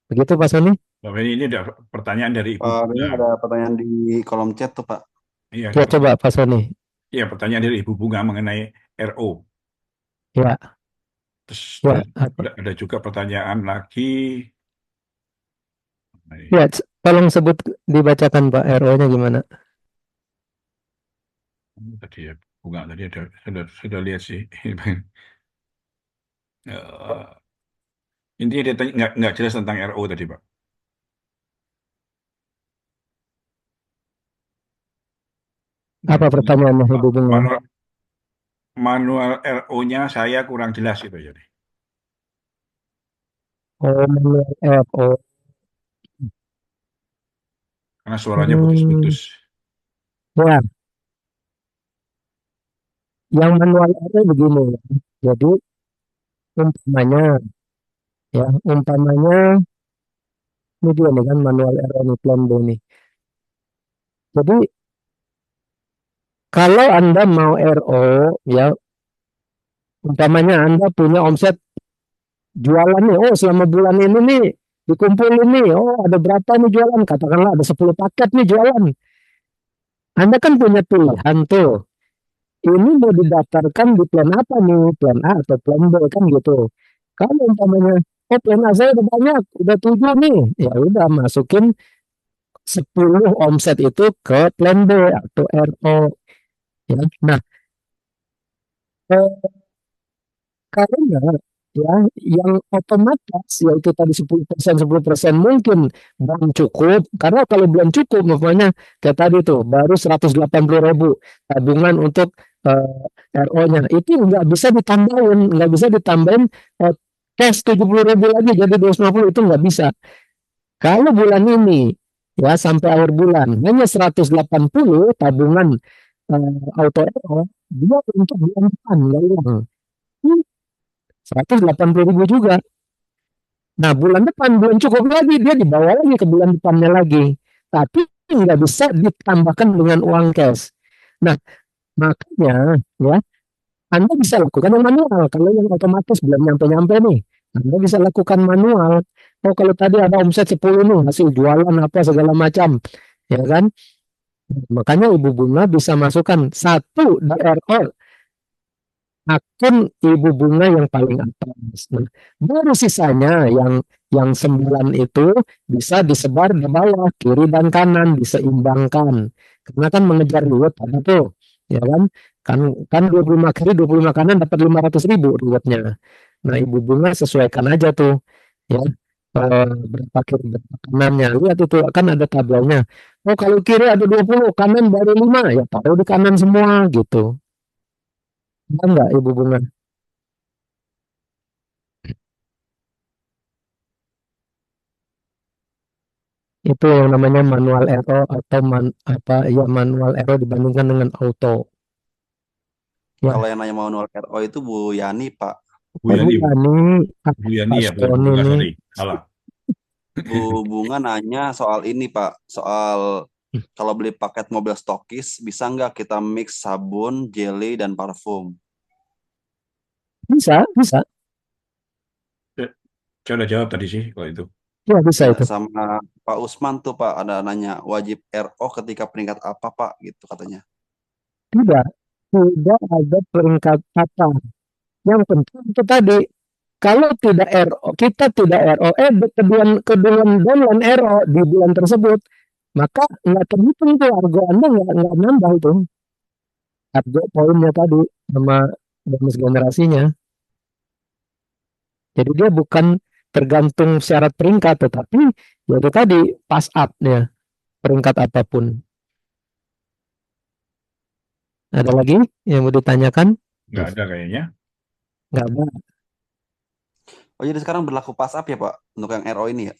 S1: Begitu Pak Sony?
S2: Pak Beni, ini ada pertanyaan dari Ibu
S3: Ini
S2: Bunga.
S3: ada pertanyaan di kolom chat tuh, Pak.
S2: Iya,
S1: Ya coba Pak Sony.
S2: iya, pertanyaan dari Ibu Bunga mengenai RO.
S1: Ya,
S2: Terus,
S1: ya,
S2: terus ada juga pertanyaan lagi.
S1: ya. Tolong sebut dibacakan Pak RO-nya gimana?
S2: Tadi ya, Bunga tadi ada sudah lihat sih. Eh, Intinya dia tanya, nggak jelas tentang RO tadi, Pak.
S1: Apa pertanyaannya Ibu Bunga?
S2: Manual, manual RO-nya saya kurang jelas itu jadi.
S1: Oh, manual app. Oh,
S2: Karena suaranya putus-putus.
S1: ya. Yang manual app begini ya. Jadi umpamanya, ya, umpamanya ini dia nih kan manual app ini plan B nih. Jadi kalau Anda mau RO, ya, umpamanya Anda punya omset jualan nih, oh selama bulan ini nih dikumpulin nih, oh ada berapa nih jualan, katakanlah ada 10 paket nih jualan. Anda kan punya pilihan tuh, ini mau didaftarkan di plan apa nih, plan A atau plan B kan gitu. Kalau umpamanya, oh plan A saya udah banyak, udah 7 nih, ya udah masukin 10 omset itu ke plan B atau RO. Ya. Nah, eh, karena ya yang otomatis yaitu tadi 10% mungkin belum cukup, karena kalau belum cukup makanya kayak tadi tuh baru 180.000 tabungan untuk RO-nya itu nggak bisa ditambahin cash 70.000 lagi jadi 250, itu nggak bisa. Kalau bulan ini ya sampai akhir bulan hanya 180 tabungan auto error, dia untuk bulan depan nggak hilang. 180.000 juga. Nah, bulan depan belum cukup lagi, dia dibawa lagi ke bulan depannya lagi. Tapi nggak bisa ditambahkan dengan uang cash. Nah, makanya ya, Anda bisa lakukan yang manual. Kalau yang otomatis belum nyampe-nyampe nih, Anda bisa lakukan manual. Oh, kalau tadi ada omset 10 nih, hasil jualan apa segala macam, ya kan? Makanya Ibu Bunga bisa masukkan satu DRO akun Ibu Bunga yang paling atas. Nah, baru sisanya yang 9 itu bisa disebar di bawah, kiri dan kanan, diseimbangkan. Karena kan mengejar reward ada tuh, ya kan? Kan 25 kiri, 25 kanan dapat 500.000 rewardnya. Nah, Ibu Bunga sesuaikan aja tuh, ya. Berapa kiri, berapa kanannya. Lihat itu, kan ada tabelnya. Oh, kalau kiri ada 20, kanan baru 5, ya taruh di kanan semua gitu. Enggak, Ibu Bunga? Itu yang namanya manual error atau manual error dibandingkan dengan auto. Ya,
S3: Kalau yang nanya manual RO itu Bu Yani, Pak.
S2: Bu
S1: Ibu
S2: Yani,
S1: Yani,
S2: Bu Yani ya, Bu
S1: Stone
S2: Bunga,
S1: ini,
S2: sorry, salah.
S3: Bu Bunga nanya soal ini, Pak. Soal kalau beli paket mobil stokis, bisa nggak kita mix sabun, jelly, dan parfum?
S1: bisa, bisa,
S2: Saya udah jawab tadi sih kalau itu.
S1: ya bisa
S3: Ya,
S1: itu.
S3: sama Pak Usman tuh, Pak, ada nanya wajib RO ketika peringkat apa, Pak? Gitu katanya.
S1: Tidak, tidak ada peringkat apa. Yang penting itu tadi, kalau tidak RO, kita tidak RO, kedua downline RO di bulan tersebut, maka nggak terhitung tuh argo Anda nggak nambah itu. Argo poinnya tadi sama bonus generasinya. Jadi dia bukan tergantung syarat peringkat, tetapi ya itu tadi pass up-nya peringkat apapun. Ada lagi yang mau ditanyakan?
S2: Nggak ada kayaknya.
S1: Nggak ada.
S3: Oh, jadi sekarang berlaku pass up ya, Pak? Untuk yang RO ini ya?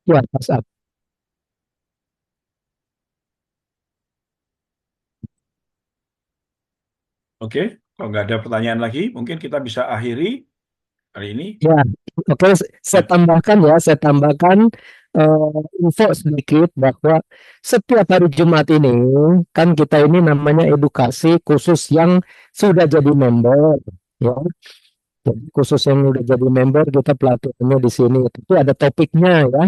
S1: Ya, pass up.
S2: Oke, kalau nggak ada pertanyaan lagi, mungkin kita bisa akhiri hari ini.
S1: Ya, oke. Saya tambahkan info sedikit bahwa setiap hari Jumat ini kan kita ini namanya edukasi khusus yang sudah jadi member, ya. Jadi khusus yang udah jadi member kita pelatihannya di sini. Itu ada topiknya ya.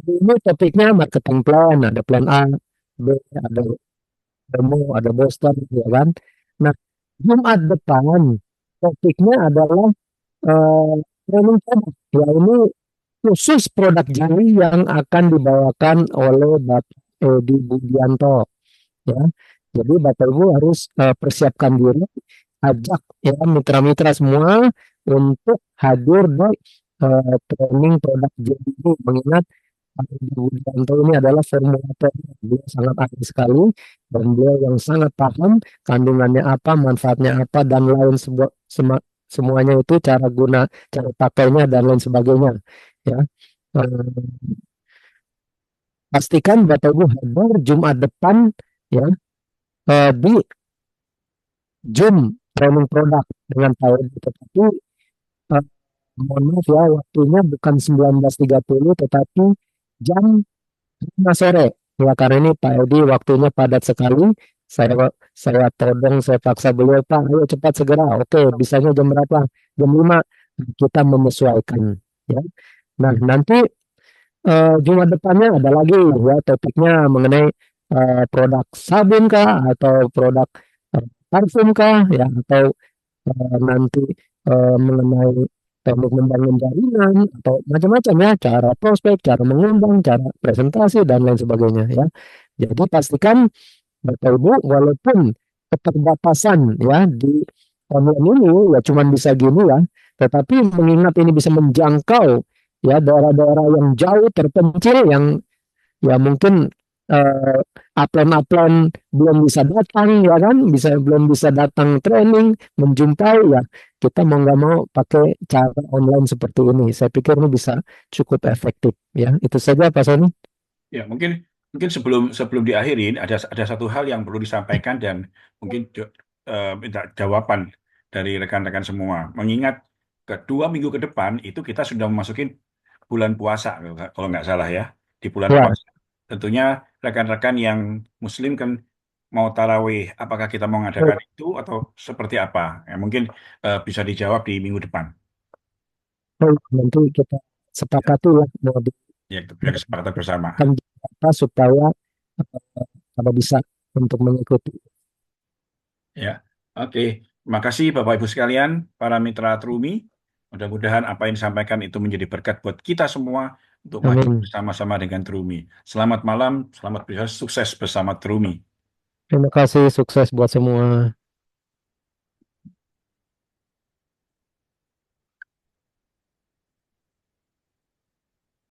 S1: Ini topiknya marketing plan, ada plan A, B, ada demo, ada booster, ya kan? Nah, Jumat depan topiknya adalah training product. Ya, ini khusus produk jeli yang akan dibawakan oleh Bapak Edi Budianto. Ya, jadi Bapak Ibu harus persiapkan diri, ajak ya mitra-mitra semua untuk hadir di training produk jeli ini. Mengingat Pak Edi Budianto ini adalah formulator, beliau sangat ahli sekali dan beliau yang sangat paham kandungannya apa, manfaatnya apa dan lain semuanya itu cara pakainya dan lain sebagainya. Ya, Eh, pastikan Bapak Ibu hadir Jumat depan ya di Zoom training produk dengan Pak Edi. Tetapi eh, mohon maaf ya waktunya bukan 19.30 tetapi jam 5 sore. Ya karena ini Pak Edi waktunya padat sekali. Saya todong, saya paksa beliau, Pak, ayo cepat segera. Oke, bisanya jam berapa? Jam 5. Kita menyesuaikan. Ya. Nah, nanti Jumat depannya ada lagi ya topiknya mengenai produk sabun kah atau produk parfum kah ya atau nanti mengenai teknik membangun jaringan atau macam-macam ya, cara prospek, cara mengundang, cara presentasi dan lain sebagainya ya. Jadi pastikan Bapak Ibu walaupun keterbatasan ya di online ini ya cuman bisa gini ya, tetapi mengingat ini bisa menjangkau ya daerah-daerah yang jauh terpencil yang ya mungkin eh, upline-upline belum bisa datang ya kan, belum bisa datang training, menjumpai ya kita mau nggak mau pakai cara online seperti ini. Saya pikir ini bisa cukup efektif ya. Itu saja Pak Sony.
S2: Ya, mungkin Mungkin sebelum diakhirin ada satu hal yang perlu disampaikan dan mungkin minta jawaban dari rekan-rekan semua. Mengingat kedua minggu ke depan itu kita sudah memasuki bulan puasa kalau nggak salah ya. Di bulan
S1: Ya,
S2: puasa tentunya rekan-rekan yang Muslim kan mau tarawih. Apakah kita mau
S1: baik.
S2: mengadakan itu atau seperti apa? Ya, mungkin bisa dijawab di minggu depan.
S1: Baik, nanti kita
S2: Ya,
S1: sepakati lah mau
S2: ya kesepakatan bersama.
S1: dilakukan apa supaya pada bisa untuk mengikuti.
S2: Ya, oke. Terima kasih Bapak Ibu sekalian, para mitra Trumi. Mudah-mudahan apa yang disampaikan itu menjadi berkat buat kita semua untuk maju
S1: Amin.
S2: bersama-sama dengan Trumi. Selamat malam, selamat sukses bersama Trumi.
S1: Terima kasih, sukses buat semua.